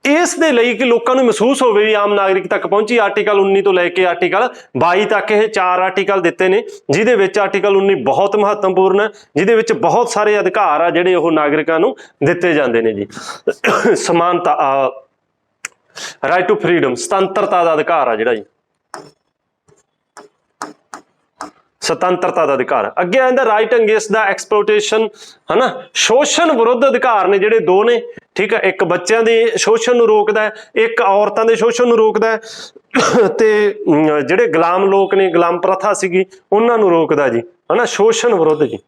ਇਸ ਦੇ ਲਈ ਕਿ ਲੋਕਾਂ ਨੂੰ ਮਹਿਸੂਸ ਹੋਵੇ ਵੀ ਆਮ ਨਾਗਰਿਕ ਤੱਕ ਪਹੁੰਚੀ। ਆਰਟੀਕਲ 19 ਤੋਂ ਲੈ ਕੇ ਆਰਟੀਕਲ 22 ਤੱਕ ਇਹ 4 ਆਰਟੀਕਲ ਦਿੱਤੇ ਨੇ, ਜਿਹਦੇ ਵਿੱਚ ਆਰਟੀਕਲ 19 ਬਹੁਤ ਮਹੱਤਵਪੂਰਨ ਹੈ, ਜਿਹਦੇ ਵਿੱਚ ਬਹੁਤ ਸਾਰੇ ਅਧਿਕਾਰ ਆ ਜਿਹੜੇ ਉਹ ਨਾਗਰਿਕਾਂ ਨੂੰ ਦਿੱਤੇ ਜਾਂਦੇ ਨੇ ਜੀ। ਸਮਾਨਤਾ, ਰਾਈਟ ਟੂ ਫਰੀडम, ਸੁਤੰਤਰਤਾ ਦਾ ਅਧਿਕਾਰ ਆ ਜਿਹੜਾ ਜੀ, ਸੁਤੰਤਰਤਾ ਦਾ ਅਧਿਕਾਰ। ਅੱਗੇ ਆਉਂਦਾ ਰਾਈਟ ਅਗੇਂਸਟ ਦਾ ਐਕਸਪਲੋਇਟੇਸ਼ਨ, ਹਨਾ, ਸ਼ੋਸ਼ਣ ਵਿਰੁੱਧ ਅਧਿਕਾਰ ਨੇ ਜਿਹੜੇ 2 ਨੇ, ਠੀਕ ਹੈ। ਇੱਕ ਬੱਚਿਆਂ ਦੇ ਸ਼ੋਸ਼ਣ ਨੂੰ ਰੋਕਦਾ ਹੈ, ਇੱਕ ਔਰਤਾਂ ਦੇ ਸ਼ੋਸ਼ਣ ਨੂੰ ਰੋਕਦਾ ਹੈ, ਤੇ ਜਿਹੜੇ ਗੁਲਾਮ ਲੋਕ ਨੇ, ਗੁਲਾਮ ਪ੍ਰਥਾ ਸੀਗੀ, ਉਹਨਾਂ ਨੂੰ ਰੋਕਦਾ ਜੀ, ਹਨਾ। ਸ਼ੋਸ਼ਣ ਵਿਰੁੱਧ ਜੀ,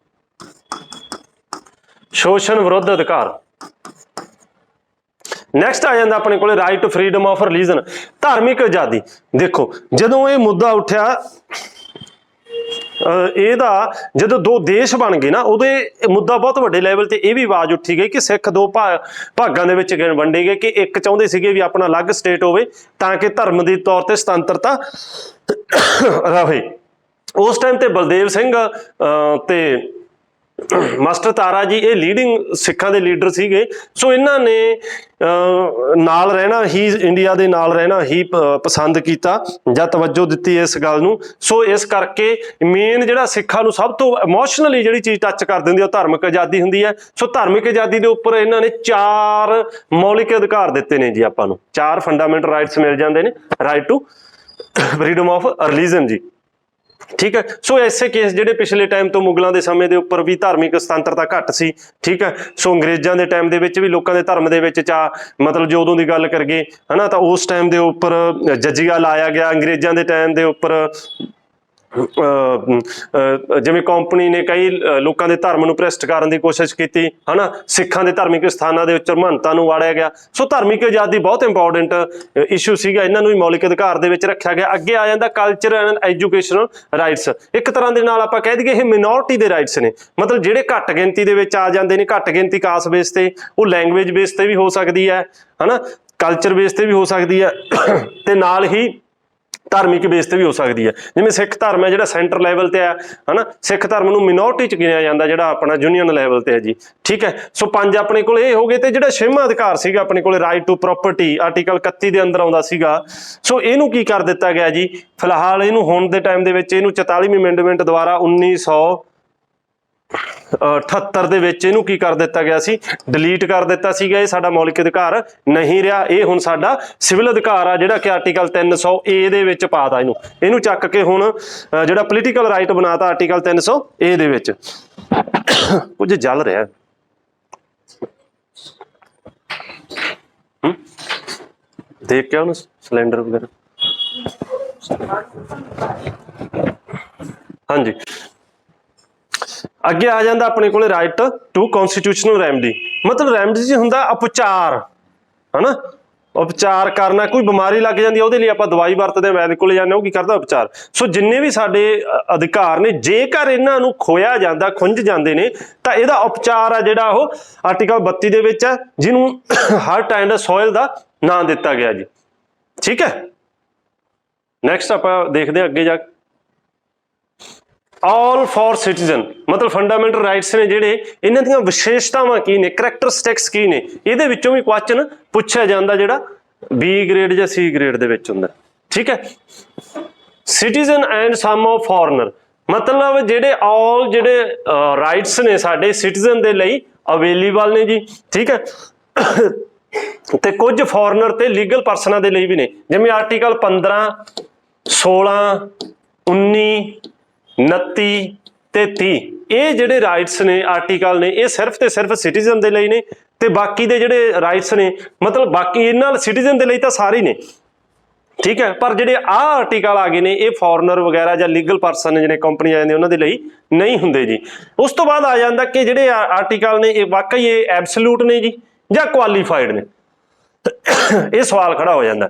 ਸ਼ੋਸ਼ਣ ਵਿਰੁੱਧ ਅਧਿਕਾਰ। ਨੈਕਸਟ ਆ ਜਾਂਦਾ ਆਪਣੇ ਕੋਲੇ right to freedom of religion, ਧਾਰਮਿਕ ਆਜ਼ਾਦੀ। ਦੇਖੋ, ਜਦੋਂ ਇਹ ਮੁੱਦਾ ਉੱਠਿਆ, ਇਹਦਾ ਜਦੋਂ 2 ਦੇਸ਼ ਬਣ ਗਏ ਨਾ, ਉਦੋਂ ਇਹ ਮੁੱਦਾ ਬਹੁਤ ਵੱਡੇ ਲੈਵਲ ਤੇ ਇਹ ਵੀ ਆਵਾਜ਼ ਉੱਠੀ ਗਈ ਕਿ ਸਿੱਖ 2 ਭਾਗਾਂ ਦੇ ਵਿੱਚ ਵੰਡੇ ਗਏ, ਕਿ ਇੱਕ ਚਾਹੁੰਦੇ ਸੀਗੇ ਵੀ ਆਪਣਾ ਅਲੱਗ ਸਟੇਟ ਹੋਵੇ ਤਾਂ ਕਿ ਧਰਮ ਦੇ ਤੌਰ ਤੇ ਸੁਤੰਤਰਤਾ ਰਹੇ। ਉਸ ਟਾਈਮ ਤੇ ਬਲਦੇਵ ਸਿੰਘ ਤੇ ਮਾਸਟਰ ਤਾਰਾ ਜੀ ਇਹ ਲੀਡਿੰਗ ਸਿੱਖਾਂ ਦੇ ਲੀਡਰ ਸੀਗੇ। ਸੋ ਇਹਨਾਂ ਨੇ ਨਾਲ ਰਹਿਣਾ ਹੀ, ਇੰਡੀਆ ਦੇ ਨਾਲ ਰਹਿਣਾ ਹੀ ਪਸੰਦ ਕੀਤਾ ਜਾਂ ਤਵੱਜੋ ਦਿੱਤੀ ਇਸ ਗੱਲ ਨੂੰ। ਸੋ ਇਸ ਕਰਕੇ ਮੇਨ ਜਿਹੜਾ ਸਿੱਖਾਂ ਨੂੰ ਸਭ ਤੋਂ ਇਮੋਸ਼ਨਲੀ ਜਿਹੜੀ ਚੀਜ਼ ਟੱਚ ਕਰ ਦਿੰਦੀ ਉਹ ਧਾਰਮਿਕ ਆਜ਼ਾਦੀ ਹੁੰਦੀ ਹੈ। ਸੋ ਧਾਰਮਿਕ ਆਜ਼ਾਦੀ ਦੇ ਉੱਪਰ ਇਹਨਾਂ ਨੇ 4 ਮੌਲਿਕ ਅਧਿਕਾਰ ਦਿੱਤੇ ਨੇ ਜੀ, ਆਪਾਂ ਨੂੰ 4 ਫੰਡਾਮੈਂਟਲ ਰਾਈਟਸ ਮਿਲ ਜਾਂਦੇ ਨੇ। Right to freedom of religion ਜੀ, ਠੀਕ ਹੈ। ਸੋ ਐਸੇ ਕੇਸ ਜਿਹੜੇ ਪਿਛਲੇ ਟਾਈਮ ਤੋਂ ਮੁਗਲਾਂ ਦੇ ਸਮੇਂ ਦੇ ਉੱਪਰ ਵੀ ਧਾਰਮਿਕ ਸੁਤੰਤਰਤਾ ਘੱਟ ਸੀ, ਠੀਕ ਹੈ। ਸੋ ਅੰਗਰੇਜ਼ਾਂ ਦੇ ਟਾਈਮ ਦੇ ਵਿੱਚ ਵੀ ਲੋਕਾਂ ਦੇ ਧਰਮ ਦੇ ਵਿੱਚ ਮਤਲਬ ਜੋ ਉਦੋਂ ਦੀ ਗੱਲ ਕਰੀਏ, ਹਨਾ, ਤਾਂ ਉਸ ਟਾਈਮ ਦੇ ਉੱਪਰ ਜੱਜੀਆ ਲਾਇਆ ਗਿਆ। ਅੰਗਰੇਜ਼ਾਂ ਦੇ ਟਾਈਮ ਦੇ ਉੱਪਰ ਜਿਵੇਂ ਕੰਪਨੀ ਨੇ ਕਈ ਲੋਕਾਂ ਦੇ ਧਰਮ ਨੂੰ ਭ੍ਰਿਸ਼ਟ ਕਰਨ ਦੀ ਕੋਸ਼ਿਸ਼ ਕੀਤੀ ਹਨਾ, ਸਿੱਖਾਂ ਦੇ ਧਾਰਮਿਕ ਸਥਾਨਾਂ ਦੇ ਉੱਚ ਮਹੰਤਾਂ ਨੂੰ ਵਾੜਿਆ ਗਿਆ। ਸੋ ਧਾਰਮਿਕ ਆਜ਼ਾਦੀ ਬਹੁਤ ਇੰਪੋਰਟੈਂਟ ਇਸ਼ੂ ਸੀਗਾ, ਇਹਨਾਂ ਨੂੰ ਵੀ ਮੌਲਿਕ ਅਧਿਕਾਰ ਦੇ ਵਿੱਚ ਰੱਖਿਆ ਗਿਆ। ਅੱਗੇ ਆ ਜਾਂਦਾ ਕਲਚਰ ਐਂਡ ਐਜੂਕੇਸ਼ਨਲ ਰਾਈਟਸ। ਇੱਕ ਤਰ੍ਹਾਂ ਦੇ ਨਾਲ ਆਪਾਂ ਕਹਿ ਦਈਏ ਇਹ ਮਿਨੋਰਟੀ ਦੇ ਰਾਈਟਸ ਨੇ, ਮਤਲਬ ਜਿਹੜੇ ਘੱਟ ਗਿਣਤੀ ਦੇ ਵਿੱਚ ਆ ਜਾਂਦੇ ਨੇ। ਘੱਟ ਗਿਣਤੀ ਕਾਸ ਬੇਸ ਤੇ, ਉਹ ਲੈਂਗੁਏਜ ਬੇਸ ਤੇ ਵੀ ਹੋ ਸਕਦੀ ਹੈ ਹਨਾ, ਕਲਚਰ ਬੇਸ ਤੇ ਵੀ ਹੋ ਸਕਦੀ ਹੈ ਤੇ ਨਾਲ ਹੀ ਧਾਰਮਿਕ ਬੇਸ ਤੇ ਵੀ ਹੋ ਸਕਦੀ ਹੈ। ਜਿਵੇਂ ਸਿੱਖ ਧਰਮ ਹੈ ਜਿਹੜਾ ਸੈਂਟਰ ਲੈਵਲ ਤੇ ਆ ਹਨਾ, ਸਿੱਖ ਧਰਮ ਨੂੰ ਮਿਨੋਰਟੀ ਚ ਗਿਣਿਆ ਜਾਂਦਾ ਜਿਹੜਾ ਆਪਣਾ ਯੂਨੀਅਨ ਲੈਵਲ ਤੇ ਹੈ ਜੀ। ਠੀਕ ਹੈ, ਸੋ 5 ਆਪਣੇ ਕੋਲ ਇਹ ਹੋ ਗਏ। ਤੇ ਜਿਹੜਾ 6ਵਾਂ ਅਧਿਕਾਰ ਸੀਗਾ ਆਪਣੇ ਕੋਲ ਰਾਈਟ ਟੂ ਪ੍ਰੋਪਰਟੀ, ਆਰਟੀਕਲ 31 ਦੇ ਅੰਦਰ ਆਉਂਦਾ ਸੀਗਾ। ਸੋ ਇਹਨੂੰ ਕੀ ਕਰ ਦਿੱਤਾ ਗਿਆ ਜੀ, ਫਿਲਹਾਲ ਇਹਨੂੰ ਹੁਣ ਦੇ ਟਾਈਮ ਦੇ ਵਿੱਚ ਇਹਨੂੰ 44ਵੀਂ ਅਮੈਂਡਮੈਂਟ ਦੁਆਰਾ 1978 ਦੇ ਵਿੱਚ ਇਹਨੂੰ ਕੀ ਕਰ ਦਿੱਤਾ ਗਿਆ ਸੀ, ਡਿਲੀਟ ਕਰ ਦਿੱਤਾ ਸੀਗਾ। ਇਹ ਸਾਡਾ ਮੌਲਿਕ ਅਧਿਕਾਰ ਨਹੀਂ ਰਿਹਾ, ਇਹ ਹੁਣ ਸਾਡਾ ਸਿਵਲ ਅਧਿਕਾਰ ਆ ਜਿਹੜਾ ਕਿ ਆਰਟੀਕਲ 300A ਦੇ ਵਿੱਚ ਪਾਤਾ। ਇਹਨੂੰ ਚੱਕ ਕੇ ਹੁਣ ਜਿਹੜਾ ਪੋਲੀਟੀਕਲ ਰਾਈਟ ਬਣਾਤਾ ਆਰਟੀਕਲ 300A ਦੇ ਵਿੱਚ। ਕੁਝ ਜਲ ਰਿਹਾ ਦੇਖ ਕੇ ਉਹਨੂੰ ਸਿਲੰਡਰ ਵਗੈਰਾ। ਹਾਂਜੀ, ਅੱਗੇ ਆ ਜਾਂਦਾ ਆਪਣੇ ਕੋਲੇ ਰਾਈਟ ਟੂ ਕਨਸਟੀਟਿਊਸ਼ਨਲ ਰੈਮਡੀ। ਮਤਲਬ ਰੈਮਡੀ ਜੀ ਹੁੰਦਾ ਉਪਚਾਰ ਹਨਾ, ਉਪਚਾਰ ਕਰਨਾ। ਕੋਈ ਬਿਮਾਰੀ ਲੱਗ ਜਾਂਦੀ ਹੈ ਉਹਦੇ ਲਈ ਆਪਾਂ ਦਵਾਈ ਵਰਤਦੇ ਹਾਂ, ਵੈਦ ਕੋਲੇ ਜਾਂਦੇ, ਉਹ ਕੀ ਕਰਦਾ ਉਪਚਾਰ। ਸੋ ਜਿੰਨੇ ਵੀ ਸਾਡੇ ਅਧਿਕਾਰ ਨੇ ਜੇਕਰ ਇਹਨਾਂ ਨੂੰ ਖੋਇਆ ਜਾਂਦਾ, ਖੁੰਝ ਜਾਂਦੇ ਨੇ, ਤਾਂ ਇਹਦਾ ਉਪਚਾਰ ਆ ਜਿਹੜਾ ਉਹ ਆਰਟੀਕਲ 32 ਦੇ ਵਿੱਚ ਹੈ, ਜਿਹਨੂੰ ਹਰਟ ਐਂਡ ਸੋਇਲ ਦਾ ਨਾਂ ਦਿੱਤਾ ਗਿਆ ਜੀ। ਠੀਕ ਹੈ, ਨੈਕਸਟ ਆਪਾਂ ਦੇਖਦੇ ਹਾਂ ਅੱਗੇ ਜਾ ਕੇ ਆਲ ਫॉर ਸਿਟੀਜ਼ਨ। ਮਤਲਬ ਫੰਡਾਮੈਂਟਲ ਰਾਈਟਸ ਨੇ ਜਿਹੜੇ, ਇਹਨਾਂ ਦੀਆਂ ਵਿਸ਼ੇਸ਼ਤਾਵਾਂ ਕੀ ਨੇ, ਕਰੈਕਟਰਿਸਟਿਕਸ ਕੀ ਨੇ, ਇਹਦੇ ਵਿੱਚੋਂ ਵੀ ਕੁਐਸਚਨ ਪੁੱਛਿਆ ਜਾਂਦਾ ਜਿਹੜਾ B ਗ੍ਰੇਡ ਜਾਂ C ਗ੍ਰੇਡ ਦੇ ਵਿੱਚ ਹੁੰਦਾ। ਠੀਕ ਹੈ, citizen and some of foreigner. ਮਤਲਬ ਜਿਹੜੇ ਆਲ ਜਿਹੜੇ ਰਾਈਟਸ ਨੇ ਸਾਡੇ ਸਿਟੀਜ਼ਨ ਦੇ ਲਈ ਅਵੇਲੇਬਲ ਨੇ ਜੀ। ਠੀਕ ਹੈ, ਤੇ ਕੁਝ ਫੋਰਨਰ ਤੇ ਲੀਗਲ ਪਰਸਨਾਂ ਦੇ ਲਈ ਵੀ ਨੇ। ਜਿਵੇਂ ਆਰਟੀਕਲ 15, 16, 19, 29 ਤੇ 30 ਇਹ ਜਿਹੜੇ ਰਾਈਟਸ ਨੇ ਆਰਟੀਕਲ ਨੇ, ਇਹ ਸਿਰਫ ਤੇ ਸਿਰਫ ਸਿਟੀਜ਼ਨ ਦੇ ਲਈ ਨੇ। ਤੇ ਬਾਕੀ ਦੇ ਜਿਹੜੇ ਰਾਈਟਸ ਨੇ, ਮਤਲਬ ਬਾਕੀ ਇਹਨਾਂ ਸਿਟੀਜ਼ਨ ਦੇ ਲਈ ਤਾਂ ਸਾਰੇ ਨੇ। ਠੀਕ ਹੈ, ਪਰ ਜਿਹੜੇ ਆਹ ਆਰਟੀਕਲ ਆ ਗਏ ਨੇ ਇਹ ਫੋਰਨਰ ਵਗੈਰਾ ਜਾਂ ਲੀਗਲ ਪਰਸਨ ਨੇ ਜਿਹੜੇ ਕੰਪਨੀ ਆ ਜਾਂਦੇ ਉਹਨਾਂ ਦੇ ਲਈ ਨਹੀਂ ਹੁੰਦੇ ਜੀ। ਉਸ ਤੋਂ ਬਾਅਦ ਆ ਜਾਂਦਾ ਕਿ ਜਿਹੜੇ ਆਰਟੀਕਲ ਨੇ ਇਹ ਵਾਕਈ ਇਹ ਐਬਸੋਲੂਟ ਨੇ ਜੀ ਜਾਂ ਕੁਆਲੀਫਾਈਡ ਨੇ। ਇਹ ਸਵਾਲ ਖੜਾ ਹੋ ਜਾਂਦਾ।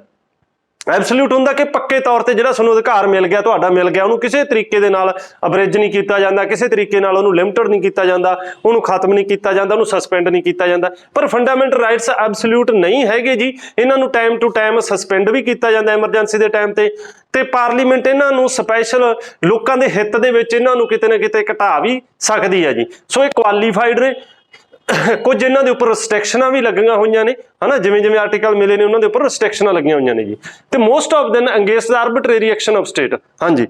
ਐਬਸੋਲੂਟ ਹੁੰਦਾ ਕਿ ਪੱਕੇ ਤੌਰ ਤੇ ਜਿਹੜਾ ਤੁਹਾਨੂੰ ਅਧਿਕਾਰ ਮਿਲ ਗਿਆ, ਤੁਹਾਡਾ ਮਿਲ ਗਿਆ, ਉਹਨੂੰ ਕਿਸੇ ਤਰੀਕੇ ਦੇ ਨਾਲ ਅਬਰੇਜ ਨਹੀਂ ਕੀਤਾ ਜਾਂਦਾ, ਕਿਸੇ ਤਰੀਕੇ ਨਾਲ ਉਹਨੂੰ ਲਿਮਟਡ ਨਹੀਂ ਕੀਤਾ ਜਾਂਦਾ, ਉਹਨੂੰ ਖਤਮ ਨਹੀਂ ਕੀਤਾ ਜਾਂਦਾ, ਉਹਨੂੰ ਸਸਪੈਂਡ ਨਹੀਂ ਕੀਤਾ ਜਾਂਦਾ। ਪਰ ਫੰਡਾਮੈਂਟਲ ਰਾਈਟਸ ਐਬਸੋਲੂਟ ਨਹੀਂ ਹੈਗੇ ਜੀ, ਇਹਨਾਂ ਨੂੰ ਟਾਈਮ ਟੂ ਟਾਈਮ ਸਸਪੈਂਡ ਵੀ ਕੀਤਾ ਜਾਂਦਾ ਐਮਰਜੈਂਸੀ ਦੇ ਟਾਈਮ ਤੇ ਪਾਰਲੀਮੈਂਟ ਇਹਨਾਂ ਨੂੰ ਸਪੈਸ਼ਲ ਲੋਕਾਂ ਦੇ ਹਿੱਤ ਦੇ ਵਿੱਚ ਇਹਨਾਂ ਨੂੰ ਕਿਤੇ ਨਾ ਕਿਤੇ ਘਟਾ ਵੀ ਸਕਦੀ ਹੈ ਜੀ। ਸੋ ਇਹ ਕੁਆਲੀਫਾਈਡ ਨੇ। ਕੁਝ ਇਹਨਾਂ ਦੇ ਉੱਪਰ ਰਿਸਟ੍ਰਿਕਸ਼ਨਾਂ ਵੀ ਲੱਗੀਆਂ ਹੋਈਆਂ ਨੇ ਹਨਾ, ਜਿਵੇਂ ਜਿਵੇਂ ਆਰਟੀਕਲ ਮਿਲੇ ਨੇ ਉਹਨਾਂ ਦੇ ਉੱਪਰ ਰਿਸਟ੍ਰਿਕਸ਼ਨਾਂ ਲੱਗੀਆਂ ਹੋਈਆਂ ਨੇ ਜੀ। ਤੇ most of them against the arbitrary action of state. ਹਾਂਜੀ,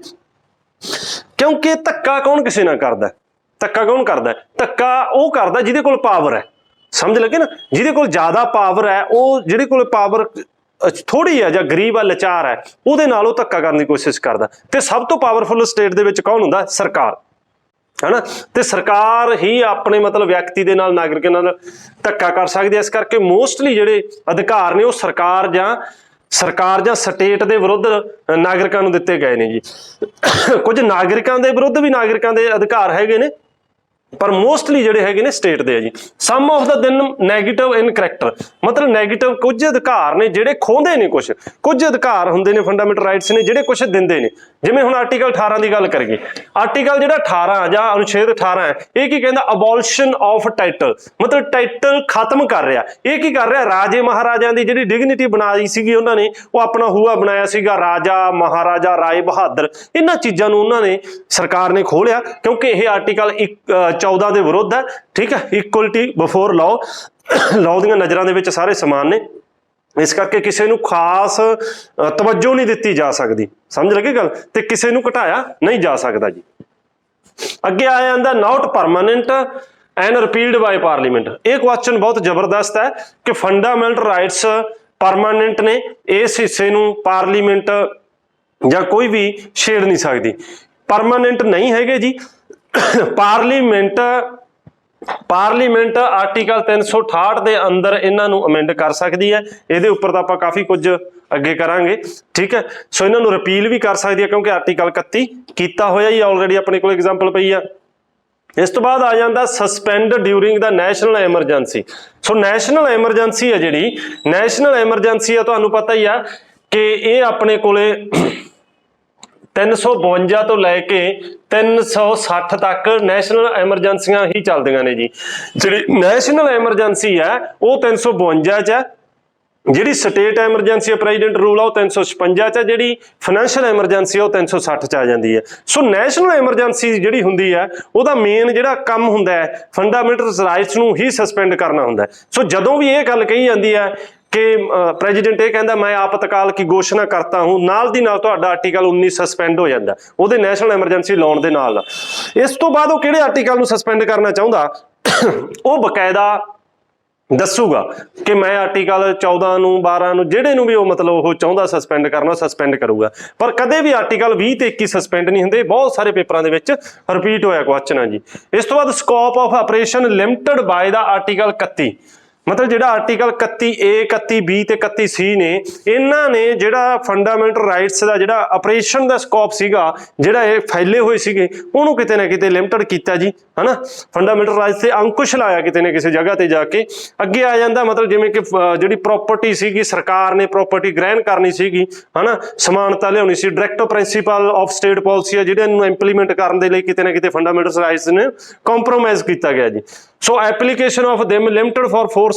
ਕਿਉਂਕਿ ਧੱਕਾ ਕੌਣ ਕਿਸੇ ਨਾਲ ਕਰਦਾ? ਧੱਕਾ ਕੌਣ ਕਰਦਾ? ਧੱਕਾ ਉਹ ਕਰਦਾ ਜਿਹਦੇ ਕੋਲ ਪਾਵਰ ਹੈ। ਸਮਝ ਲੱਗੇ ਨਾ, ਜਿਹਦੇ ਕੋਲ ਜ਼ਿਆਦਾ ਪਾਵਰ ਹੈ, ਉਹ ਜਿਹੜੇ ਕੋਲ ਪਾਵਰ ਥੋੜੀ ਹੈ ਜਾਂ ਗਰੀਬ ਆ, ਲਾਚਾਰ ਹੈ, ਉਹਦੇ ਨਾਲ ਉਹ ਧੱਕਾ ਕਰਨ ਦੀ ਕੋਸ਼ਿਸ਼ ਕਰਦਾ। ਤੇ ਸਭ ਤੋਂ ਪਾਵਰਫੁਲ ਸਟੇਟ ਦੇ ਵਿੱਚ ਕੌਣ ਹੁੰਦਾ? ਸਰਕਾਰ ਹਨਾ। ਤੇ ਸਰਕਾਰ ਹੀ ਆਪਣੇ ਮਤਲਬ ਵਿਅਕਤੀ ਦੇ ਨਾਲ, ਨਾਗਰਿਕਾਂ ਨਾਲ ਧੱਕਾ ਕਰ ਸਕਦੀ ਹੈ। ਇਸ ਕਰਕੇ ਮੋਸਟਲੀ ਜਿਹੜੇ ਅਧਿਕਾਰ ਨੇ ਉਹ ਸਰਕਾਰ ਜਾਂ ਸਟੇਟ ਦੇ ਵਿਰੁੱਧ ਨਾਗਰਿਕਾਂ ਨੂੰ ਦਿੱਤੇ ਗਏ ਨੇ ਜੀ। ਕੁਝ ਨਾਗਰਿਕਾਂ ਦੇ ਵਿਰੁੱਧ ਵੀ ਨਾਗਰਿਕਾਂ ਦੇ ਅਧਿਕਾਰ ਹੈਗੇ ਨੇ, ਪਰ ਮੋਸਟਲੀ ਜਿਹੜੇ ਹੈਗੇ ਨੇ ਸਟੇਟ ਦੇ ਆ ਜੀ। ਸਮ ਆਫ ਦਾ ਦਿਨ ਨੈਗੇਟਿਵ ਇਨ ਕਰੈਕਟਰ, ਮਤਲਬ ਨੈਗੇਟਿਵ ਕੁਝ ਅਧਿਕਾਰ ਨੇ ਜਿਹੜੇ ਖੋਹਦੇ ਨੇ, ਕੁਝ ਅਧਿਕਾਰ ਹੁੰਦੇ ਨੇ ਫੰਡਾਮੈਂਟਲ ਰਾਈਟਸ ਨੇ ਜਿਹੜੇ ਕੁਝ ਦਿੰਦੇ ਨੇ। ਜਿਵੇਂ ਹੁਣ ਆਰਟੀਕਲ 18 ਦੀ ਗੱਲ ਕਰੀਏ, ਆਰਟੀਕਲ ਜਿਹੜਾ 18 ਜਾਂ ਅਨੁਛੇਦ 18 ਹੈ, ਇਹ ਕੀ ਕਹਿੰਦਾ? ਅਬੋਲਿਸ਼ਨ ਆਫ ਟਾਈਟਲ, ਮਤਲਬ ਟਾਈਟਲ ਖਤਮ ਕਰ ਰਿਹਾ। ਇਹ ਕੀ ਕਰ ਰਿਹਾ? ਰਾਜੇ ਮਹਾਰਾਜਿਆਂ ਦੀ ਜਿਹੜੀ ਡਿਗਨਿਟੀ ਬਣਾਈ ਸੀਗੀ ਉਹਨਾਂ ਨੇ, ਉਹ ਆਪਣਾ ਹੂਆ ਬਣਾਇਆ ਸੀਗਾ, ਰਾਜਾ, ਮਹਾਰਾਜਾ, ਰਾਏ ਬਹਾਦਰ, ਇਹਨਾਂ ਚੀਜ਼ਾਂ ਨੂੰ ਉਹਨਾਂ ਨੇ ਸਰਕਾਰ ਨੇ ਖੋਹ ਲਿਆ, ਕਿਉਂਕਿ ਇਹ ਆਰਟੀਕਲ 14 ਦੇ ਵਿਰੁੱਧ ਹੈ। ਠੀਕ ਹੈ, ਇਕੁਅਲਿਟੀ ਬਿਫੋਰ ਲਾਅ, ਲਾਅ ਦੀਆਂ ਨਜ਼ਰਾਂ ਦੇ ਵਿੱਚ ਸਾਰੇ ਸਮਾਨ ਨੇ। ਇਸ ਕਰਕੇ ਕਿਸੇ ਨੂੰ ਖਾਸ ਤਵੱਜੋ ਨਹੀਂ ਦਿੱਤੀ ਜਾ ਸਕਦੀ। ਸਮਝ ਲੱਗੀ ਗੱਲ? ਤੇ ਕਿਸੇ ਨੂੰ ਘਟਾਇਆ ਨਹੀਂ ਜਾ ਸਕਦਾ ਜੀ। ਅੱਗੇ ਆ ਜਾਂਦਾ ਨਾਟ ਪਰਮਾਨੈਂਟ ਐਂਡ ਰਿਪੀਲਡ ਬਾਈ ਪਾਰਲੀਮੈਂਟ। ਇਹ ਕੁਐਸਚਨ ਬਹੁਤ ਜ਼ਬਰਦਸਤ ਹੈ ਕਿ ਫੰਡਾਮੈਂਟਲ ਰਾਈਟਸ ਪਰਮਾਨੈਂਟ ਨੇ, ਇਸ ਹਿੱਸੇ ਨੂੰ ਪਾਰਲੀਮੈਂਟ ਜਾਂ ਕੋਈ ਵੀ ਛੇੜ ਨਹੀਂ ਸਕਦੀ। ਪਰਮਾਨੈਂਟ ਨਹੀਂ ਹੈਗੇ ਜੀ। ਪਾਰਲੀਮੈਂਟ ਪਾਰਲੀਮੈਂਟ ਆਰਟੀਕਲ 368 ਦੇ ਅੰਦਰ ਇਹਨਾਂ ਨੂੰ ਅਮੈਂਡ ਕਰ ਸਕਦੀ ਹੈ। ਇਹਦੇ ਉੱਪਰ ਤਾਂ ਆਪਾਂ ਕਾਫੀ ਕੁਝ ਅੱਗੇ ਕਰਾਂਗੇ, ਠੀਕ ਹੈ। ਸੋ ਇਹਨਾਂ ਨੂੰ ਰਿਪੀਲ ਵੀ ਕਰ ਸਕਦੀ ਹੈ ਕਿਉਂਕਿ ਆਰਟੀਕਲ 31 ਕੀਤਾ ਹੋਇਆ ਹੀ ਆਲਰੇਡੀ ਆਪਣੇ ਕੋਲ ਐਗਜ਼ਾਮਪਲ ਪਈ ਆ। ਇਸ ਤੋਂ ਬਾਅਦ ਆ ਜਾਂਦਾ ਸਸਪੈਂਡ ਡਿਊਰਿੰਗ ਦਾ ਨੈਸ਼ਨਲ ਐਮਰਜੈਂਸੀ। ਸੋ ਨੈਸ਼ਨਲ ਐਮਰਜੈਂਸੀ ਹੈ ਜਿਹੜੀ ਨੈਸ਼ਨਲ ਐਮਰਜੈਂਸੀ ਆ, ਤੁਹਾਨੂੰ ਪਤਾ ਹੀ ਆ ਕਿ ਇਹ ਆਪਣੇ ਕੋਲੇ 352 ਤੋਂ ਲੈ ਕੇ 360 ਤੱਕ ਨੈਸ਼ਨਲ ਐਮਰਜੈਂਸੀਆਂ ਹੀ ਚੱਲਦੀਆਂ ਨੇ ਜੀ। ਜਿਹੜੀ ਨੈਸ਼ਨਲ ਐਮਰਜੈਂਸੀ ਹੈ ਉਹ 352 ਚ ਹੈ, ਜਿਹੜੀ ਸਟੇਟ ਐਮਰਜੈਂਸੀ ਪ੍ਰੈਜ਼ੀਡੈਂਟ ਰੂਲ ਆ ਉਹ 356 ਚ ਹੈ, ਜਿਹੜੀ ਫਾਈਨੈਂਸ਼ੀਅਲ ਐਮਰਜੈਂਸੀ ਆ ਉਹ 360 ਚ ਆ ਜਾਂਦੀ ਹੈ। ਸੋ ਨੈਸ਼ਨਲ ਐਮਰਜੈਂਸੀ ਜਿਹੜੀ ਹੁੰਦੀ ਹੈ ਉਹਦਾ ਮੇਨ ਜਿਹੜਾ ਕੰਮ ਹੁੰਦਾ ਹੈ ਫੰਡਾਮੈਂਟਲ ਰਾਈਟਸ ਨੂੰ ਹੀ ਸਸਪੈਂਡ ਕਰਨਾ ਹੁੰਦਾ ਹੈ। ਸੋ ਜਦੋਂ ਵੀ ਇਹ ਗੱਲ ਕਹੀ ਜਾਂਦੀ ਹੈ ਕਿ ਪ੍ਰੈਜ਼ੀਡੈਂਟ ਇਹ ਕਹਿੰਦਾ ਮੈਂ ਆਪਤਕਾਲ ਕੀ ਘੋਸ਼ਣਾ ਕਰਤਾ ਹੂੰ, ਨਾਲ ਦੀ ਨਾਲ ਤੁਹਾਡਾ ਆਰਟੀਕਲ 19 ਸਸਪੈਂਡ ਹੋ ਜਾਂਦਾ ਉਹਦੇ ਨੈਸ਼ਨਲ ਐਮਰਜੈਂਸੀ ਲਾਉਣ ਦੇ ਨਾਲ। ਇਸ ਤੋਂ ਬਾਅਦ ਉਹ ਕਿਹੜੇ ਆਰਟੀਕਲ ਨੂੰ ਸਸਪੈਂਡ ਕਰਨਾ ਚਾਹੁੰਦਾ ਉਹ ਬਕਾਇਦਾ ਦੱਸੂਗਾ ਕਿ ਮੈਂ ਆਰਟੀਕਲ 14 ਨੂੰ 12 ਨੂੰ ਜਿਹੜੇ ਨੂੰ ਵੀ ਉਹ ਮਤਲਬ ਉਹ ਚਾਹੁੰਦਾ ਸਸਪੈਂਡ ਕਰਨਾ ਸਸਪੈਂਡ ਕਰੂਗਾ। ਪਰ ਕਦੇ ਵੀ ਆਰਟੀਕਲ 20 ਤੇ 21 ਸਸਪੈਂਡ ਨਹੀਂ ਹੁੰਦੇ, ਬਹੁਤ ਸਾਰੇ ਪੇਪਰਾਂ ਦੇ ਵਿੱਚ ਰਿਪੀਟ ਹੋਇਆ ਕੁਐਸਚਨ ਆ ਜੀ। ਇਸ ਤੋਂ ਬਾਅਦ scope of operation limited by ਦਾ ਆਰਟੀਕਲ 31, ਮਤਲਬ ਜਿਹੜਾ ਆਰਟੀਕਲ 31A 31B ਤੇ 31C ਨੇ ਇਹਨਾਂ ਨੇ ਜਿਹੜਾ ਫੰਡਾਮੈਂਟਲ ਰਾਈਟਸ ਦਾ ਜਿਹੜਾ ਆਪਰੇਸ਼ਨ ਦਾ ਸਕੋਪ ਸੀਗਾ ਜਿਹੜਾ ਇਹ ਫੈਲੇ ਹੋਏ ਸੀਗੇ ਉਹਨੂੰ ਕਿਤੇ ਨਾ ਕਿਤੇ ਲਿਮਟਡ ਕੀਤਾ ਜੀ, ਹਨਾ। ਫੰਡਾਮੈਂਟਲ ਰਾਈਟਸ ਤੇ ਅੰਕੁਸ਼ ਲਾਇਆ ਕਿਤੇ ਨਾ ਕਿਸੇ ਜਗ੍ਹਾ ਤੇ ਜਾ ਕੇ। ਅੱਗੇ ਆ ਜਾਂਦਾ ਮਤਲਬ ਜਿਵੇਂ ਕਿ ਜਿਹੜੀ ਪ੍ਰੋਪਰਟੀ ਸੀਗੀ ਸਰਕਾਰ ਨੇ ਪ੍ਰੋਪਰਟੀ ਗ੍ਰਹਿਣ ਕਰਨੀ ਸੀਗੀ, ਹਨਾ, ਸਮਾਨਤਾ ਲਿਆਉਣੀ ਸੀ, direct principle of state policy ਆ ਜਿਹੜੇ ਨੂੰ ਇੰਪਲੀਮੈਂਟ ਕਰਨ ਦੇ ਲਈ ਕਿਤੇ ਨਾ ਕਿਤੇ ਫੰਡਾਮੈਂਟਲ ਰਾਈਟਸ ਨੇ ਕੰਪਰੋਮਾਈਜ਼ ਕੀਤਾ ਗਿਆ ਜੀ। So application of them limited for force.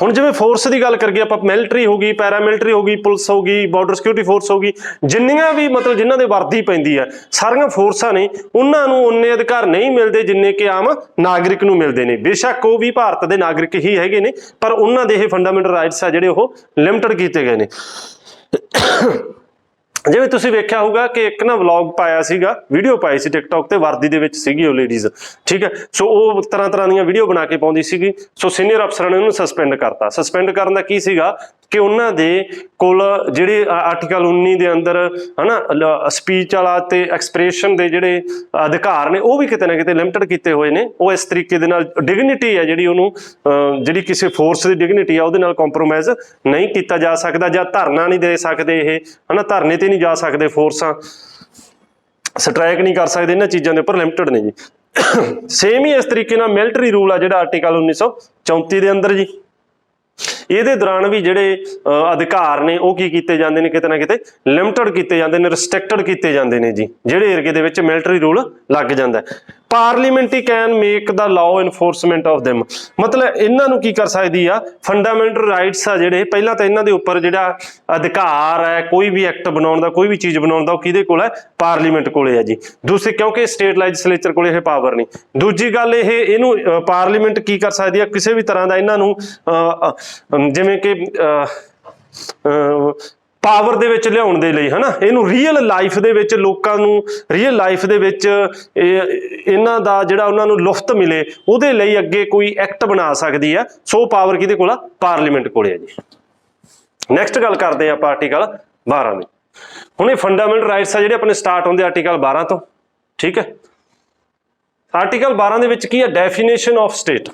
ਹੁਣ ਜਿਵੇਂ ਫੋਰਸ ਦੀ ਗੱਲ ਕਰੀਏ ਆਪਾਂ, ਮਿਲਟਰੀ ਹੋ ਗਈ, ਪੈਰਾਮਿਲਟਰੀ ਹੋ ਗਈ, ਪੁਲਿਸ ਹੋ ਗਈ, ਬਾਰਡਰ ਸਿਕਿਉਰਿਟੀ ਫੋਰਸ ਹੋ ਗਈ, ਜਿੰਨੀਆਂ ਵੀ ਮਤਲਬ ਜਿਨ੍ਹਾਂ ਦੇ ਵਰਦੀ ਪੈਂਦੀ ਹੈ ਸਾਰੀਆਂ ਫੋਰਸਾਂ ਨੇ ਉਹਨਾਂ ਨੂੰ ਉਨੇ ਅਧਿਕਾਰ ਨਹੀਂ ਮਿਲਦੇ ਜਿੰਨੇ ਕਿ ਆਮ ਨਾਗਰਿਕ ਨੂੰ ਮਿਲਦੇ ਨੇ। ਬੇਸ਼ੱਕ ਉਹ ਵੀ ਭਾਰਤ ਦੇ ਨਾਗਰਿਕ ਹੀ ਹੈਗੇ ਨੇ ਪਰ ਉਹਨਾਂ ਦੇ ਇਹ ਫੰਡਾਮੈਂਟਲ ਰਾਈਟਸ ਆ ਜਿਹੜੇ ਉਹ ਲਿਮਟਡ ਕੀਤੇ ਗਏ ਨੇ। ਜਿਵੇਂ ਤੁਸੀਂ ਵੇਖਿਆ ਹੋਊਗਾ ਕਿ ਇੱਕ ਨਾ ਵਲੌਗ ਪਾਇਆ ਸੀਗਾ, ਵੀਡੀਓ ਪਾਈ ਸੀ ਟਿਕਟੌਕ ਤੇ, ਵਰਦੀ ਦੇ ਵਿੱਚ ਸੀਗੀ ਉਹ ਲੇਡੀਜ਼, ਠੀਕ ਹੈ। ਸੋ ਉਹ ਤਰ੍ਹਾਂ ਦੀਆਂ ਵੀਡੀਓ ਬਣਾ ਕੇ ਪਾਉਂਦੀ ਸੀਗੀ। ਸੋ ਸੀਨੀਅਰ ਅਫਸਰਾਂ ਨੇ ਉਹਨੂੰ ਸਸਪੈਂਡ ਕਰਤਾ। ਸਸਪੈਂਡ ਕਰਨ ਦਾ ਕੀ ਸੀਗਾ ਕਿ ਉਹਨਾਂ ਦੇ ਕੋਲ ਜਿਹੜੇ ਆਰਟੀਕਲ 19 ਦੇ ਅੰਦਰ ਹਨਾ ਸਪੀਚ ਵਾਲਾ ਤੇ ਐਕਸਪ੍ਰੈਸ਼ਨ ਦੇ ਜਿਹੜੇ ਅਧਿਕਾਰ ਨੇ ਉਹ ਵੀ ਕਿਤੇ ਨਾ ਕਿਤੇ ਲਿਮਟਡ ਕੀਤੇ ਹੋਏ ਨੇ। ਉਹ ਇਸ ਤਰੀਕੇ ਦੇ ਨਾਲ ਡਿਗਨਿਟੀ ਹੈ ਜਿਹੜੀ ਉਹਨੂੰ ਜਿਹੜੀ ਕਿਸੇ ਫੋਰਸ ਦੀ ਡਿਗਨਿਟੀ ਆ ਉਹਦੇ ਨਾਲ ਕੰਪਰੋਮਾਈਜ਼ ਨਹੀਂ ਕੀਤਾ ਜਾ ਸਕਦਾ, ਜਾਂ ਧਰਨਾ ਨਹੀਂ ਦੇ ਸਕਦੇ ਇਹ, ਹਨਾ, ਧਰਨੇ ਤੇ ਨਹੀਂ ਜਾ ਸਕਦੇ, ਫੋਰਸਾਂ ਸਟ੍ਰਾਈਕ ਨਹੀਂ ਕਰ ਸਕਦੇ, ਇਹਨਾਂ ਚੀਜ਼ਾਂ ਦੇ ਉੱਪਰ ਲਿਮਟਡ ਨੇ ਜੀ। ਸੇਮ ਹੀ ਇਸ ਤਰੀਕੇ ਨਾਲ ਮਿਲਟਰੀ ਰੂਲ ਆ ਜਿਹੜਾ ਆਰਟੀਕਲ 1934 ਦੇ ਅੰਦਰ ਜੀ, ਇਹਦੇ ਦੌਰਾਨ ਵੀ ਜਿਹੜੇ ਅਧਿਕਾਰ ਨੇ ਉਹ ਕੀ ਕੀਤੇ ਜਾਂਦੇ ਨੇ, ਕਿਤੇ ਨਾ ਕਿਤੇ ਲਿਮਟਡ ਕੀਤੇ ਜਾਂਦੇ ਨੇ, ਰਿਸਟ੍ਰਿਕਟਡ ਕੀਤੇ ਜਾਂਦੇ ਨੇ ਜੀ, ਜਿਹੜੇ ਏਰੀਏ ਦੇ ਵਿੱਚ ਮਿਲਟਰੀ ਰੂਲ ਲੱਗ ਜਾਂਦਾ। ਪਾਰਲੀਮੈਂਟ ਹੀ can make the law enforcement of them, ਮਤਲਬ ਇਹਨਾਂ ਨੂੰ ਕੀ ਕਰ ਸਕਦੀ ਆ, ਫੰਡਾਮੈਂਟਲ ਰਾਈਟਸ ਆ ਜਿਹੜੇ, ਪਹਿਲਾਂ ਤਾਂ ਇਹਨਾਂ ਦੇ ਉੱਪਰ ਜਿਹੜਾ ਅਧਿਕਾਰ ਹੈ ਕੋਈ ਵੀ ਐਕਟ ਬਣਾਉਣ ਦਾ, ਕੋਈ ਵੀ ਚੀਜ਼ ਬਣਾਉਣ ਦਾ, ਉਹ ਕਿਹਦੇ ਕੋਲ ਹੈ, ਪਾਰਲੀਮੈਂਟ ਕੋਲੇ ਹੈ ਜੀ। ਦੂਸਰੇ ਕਿਉਂਕਿ ਸਟੇਟ ਲੈਜਿਸਲੇਚਰ ਕੋਲੇ ਇਹ ਪਾਵਰ ਨਹੀਂ। ਦੂਜੀ ਗੱਲ ਇਹਨੂੰ ਪਾਰਲੀਮੈਂਟ ਕੀ ਕਰ ਸਕਦੀ ਆ, ਕਿਸੇ ਵੀ ਤਰ੍ਹਾਂ ਦਾ ਇਹਨਾਂ ਨੂੰ ਜਿਵੇਂ ਕਿ ਪਾਵਰ ਦੇ ਵਿੱਚ ਲਿਆਉਣ ਦੇ ਲਈ, ਹਨਾ, ਇਹਨੂੰ ਰੀਅਲ ਲਾਈਫ ਦੇ ਵਿੱਚ ਲੋਕਾਂ ਨੂੰ ਰੀਅਲ ਲਾਈਫ ਦੇ ਵਿੱਚ ਇਹਨਾਂ ਦਾ ਜਿਹੜਾ ਉਹਨਾਂ ਨੂੰ ਲੁਫਤ ਮਿਲੇ ਉਹਦੇ ਲਈ ਅੱਗੇ ਕੋਈ ਐਕਟ ਬਣਾ ਸਕਦੀ ਹੈ। ਸੋ ਪਾਵਰ ਕਿਹਦੇ ਕੋਲ ਆ, ਪਾਰਲੀਮੈਂਟ ਕੋਲੇ ਹੈ ਜੀ। ਨੈਕਸਟ ਗੱਲ ਕਰਦੇ ਆਪਾਂ ਆਰਟੀਕਲ 12 ਦੀ। ਹੁਣ ਇਹ ਫੰਡਾਮੈਂਟਲ ਰਾਈਟਸ ਆ ਜਿਹੜੇ ਆਪਣੇ ਸਟਾਰਟ ਹੁੰਦੇ ਆਰਟੀਕਲ 12 ਤੋਂ, ਠੀਕ ਹੈ। ਆਰਟੀਕਲ 12 ਦੇ ਵਿੱਚ ਕੀ ਹੈ, ਡੈਫੀਨੇਸ਼ਨ ਆਫ ਸਟੇਟ।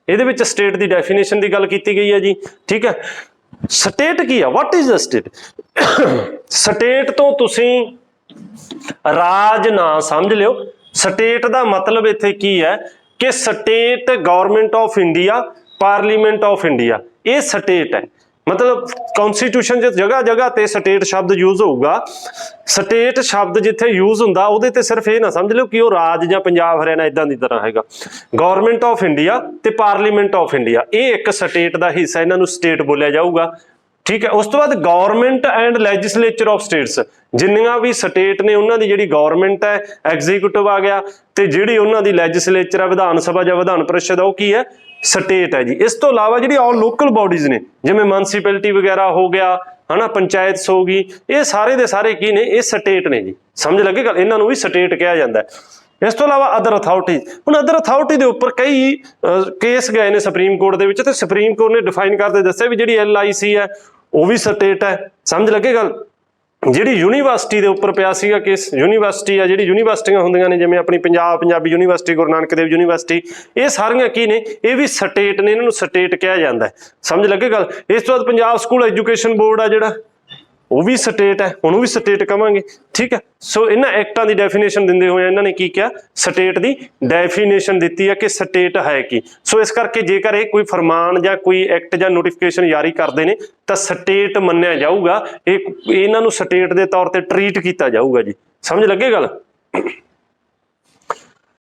ਇਹਦੇ ਵਿੱਚ ਸਟੇਟ ਦੀ ਡੈਫੀਨੇਸ਼ਨ ਦੀ ਗੱਲ ਕੀਤੀ ਗਈ ਹੈ ਜੀ, ਠੀਕ ਹੈ। ਸਟੇਟ ਕੀ ਆ, what is the state? State ਤੋਂ ਤੁਸੀਂ ਰਾਜ ਨਾ ਸਮਝ ਲਿਓ। ਸਟੇਟ ਦਾ ਮਤਲਬ ਇੱਥੇ ਕੀ ਹੈ ਕਿ state government of India, parliament of India, ਇਹ ਸਟੇਟ ਹੈ। ਮਤਲਬ ਕਨਸਟੀਟਿਊਸ਼ਨ 'ਚ ਜਗ੍ਹਾ ਜਗ੍ਹਾ ਤੇ ਸਟੇਟ ਸ਼ਬਦ ਯੂਜ਼ ਹੋਊਗਾ। ਸਟੇਟ ਸ਼ਬਦ ਜਿੱਥੇ ਯੂਜ਼ ਹੁੰਦਾ ਉਹਦੇ ਤੇ ਸਿਰਫ ਇਹ ਨਾ ਸਮਝ ਲਿਓ ਕਿ ਉਹ ਰਾਜ ਜਾਂ ਪੰਜਾਬ ਹਰਿਆਣਾ ਇਦਾਂ ਦੀ ਤਰ੍ਹਾਂ ਹੈਗਾ। ਗਵਰਨਮੈਂਟ ਆਫ ਇੰਡੀਆ ਤੇ ਪਾਰਲੀਮੈਂਟ ਆਫ ਇੰਡੀਆ ਇਹ ਇੱਕ ਸਟੇਟ ਦਾ ਹਿੱਸਾ, ਇਹਨਾਂ ਨੂੰ ਸਟੇਟ ਬੋਲਿਆ ਜਾਊਗਾ, ਠੀਕ ਹੈ। ਉਸ ਤੋਂ ਬਾਅਦ government and legislature of states, ਜਿੰਨੀਆਂ ਵੀ ਸਟੇਟ ਨੇ ਉਹਨਾਂ ਦੀ ਜਿਹੜੀ ਗਵਰਨਮੈਂਟ ਹੈ, ਐਗਜ਼ੀਕਿਊਟਿਵ ਆ ਗਿਆ, ਤੇ ਜਿਹੜੀ ਉਹਨਾਂ ਦੀ ਲੈਜਿਸਲੇਚਰ ਹੈ, ਵਿਧਾਨ ਸਭਾ ਜਾਂ ਵਿਧਾਨ ਪ੍ਰੀਸ਼ਦ, ਉਹ ਕੀ ਹੈ, ਸਟੇਟ ਹੈ ਜੀ। ਇਸ ਤੋਂ ਇਲਾਵਾ ਜਿਹੜੀ ਆਲ ਲੋਕਲ ਬਾਡੀਜ਼ ਨੇ ਜਿਵੇਂ ਮਿਊਨਿਸਪੈਲਿਟੀ ਵਗੈਰਾ ਹੋ ਗਿਆ, ਹਨਾ, ਪੰਚਾਇਤ ਹੋ ਗਈ, ਇਹ ਸਾਰੇ ਦੇ ਸਾਰੇ ਕੀ ਨੇ, ਇਹ ਸਟੇਟ ਨੇ ਜੀ। ਸਮਝ ਲੱਗੇ ਗੱਲ, ਇਹਨਾਂ ਨੂੰ ਵੀ ਸਟੇਟ ਕਿਹਾ ਜਾਂਦਾ ਹੈ। ਇਸ ਤੋਂ ਇਲਾਵਾ ਅਦਰ ਅਥਾਰਟੀ, ਹੁਣ ਅਦਰ ਅਥਾਰਟੀ ਦੇ ਉੱਪਰ ਕਈ ਕੇਸ ਗਏ ਨੇ ਸੁਪਰੀਮ ਕੋਰਟ ਦੇ ਵਿੱਚ, ਤੇ ਸੁਪਰੀਮ ਕੋਰਟ ਨੇ ਡਿਫਾਈਨ ਕਰਦੇ ਦੱਸਿਆ ਵੀ ਜਿਹੜੀ LIC ਹੈ ਉਹ ਵੀ ਸਟੇਟ ਹੈ। ਸਮਝ ਲੱਗੇ ਗੱਲ, ਜਿਹੜੀ ਯੂਨੀਵਰਸਿਟੀ ਦੇ ਉੱਪਰ ਪਿਆ ਸੀਗਾ ਕੇਸ। ਯੂਨੀਵਰਸਿਟੀ ਆ, ਜਿਹੜੀ ਯੂਨੀਵਰਸਿਟੀਆਂ ਹੁੰਦੀਆਂ ਨੇ ਜਿਵੇਂ ਆਪਣੀ ਪੰਜਾਬੀ ਯੂਨੀਵਰਸਿਟੀ, ਗੁਰੂ ਨਾਨਕ ਦੇਵ ਯੂਨੀਵਰਸਿਟੀ, ਇਹ ਸਾਰੀਆਂ ਕੀ ਨੇ, ਇਹ ਵੀ ਸਟੇਟ ਨੇ, ਇਹਨਾਂ ਨੂੰ ਸਟੇਟ ਕਿਹਾ ਜਾਂਦਾ ਹੈ। ਸਮਝ ਲੱਗੇ ਗੱਲ। ਇਸ ਤੋਂ ਬਾਅਦ ਪੰਜਾਬ ਸਕੂਲ ਐਜੂਕੇਸ਼ਨ ਬੋਰਡ ਆ ਜਿਹੜਾ, ਉਹ ਵੀ ਸਟੇਟ ਹੈ, ਉਹਨੂੰ ਵੀ ਸਟੇਟ ਕਵਾਂਗੇ। ਠੀਕ ਹੈ, ਸੋ ਇਹਨਾਂ ਐਕਟਾਂ ਦੀ ਡੈਫੀਨੇਸ਼ਨ ਦਿੰਦੇ ਹੋਏ ਇਹਨਾਂ ਨੇ ਕੀ ਕਿਹਾ, ਸਟੇਟ ਦੀ ਡੈਫੀਨੇਸ਼ਨ ਦਿੱਤੀ ਹੈ ਕਿ ਸਟੇਟ ਹੈ ਕੀ। ਸੋ ਇਸ ਕਰਕੇ ਜੇਕਰ ਇਹ ਕੋਈ ਫਰਮਾਨ ਜਾਂ ਕੋਈ ਐਕਟ ਜਾਂ ਨੋਟੀਫਿਕੇਸ਼ਨ ਜਾਰੀ ਕਰਦੇ ਨੇ ਤਾਂ ਸਟੇਟ ਮੰਨਿਆ ਜਾਊਗਾ, ਇਹਨਾਂ ਨੂੰ ਸਟੇਟ ਦੇ ਤੌਰ ਤੇ ਟਰੀਟ ਕੀਤਾ ਜਾਊਗਾ ਜੀ। ਸਮਝ ਲੱਗੇ ਗੱਲ।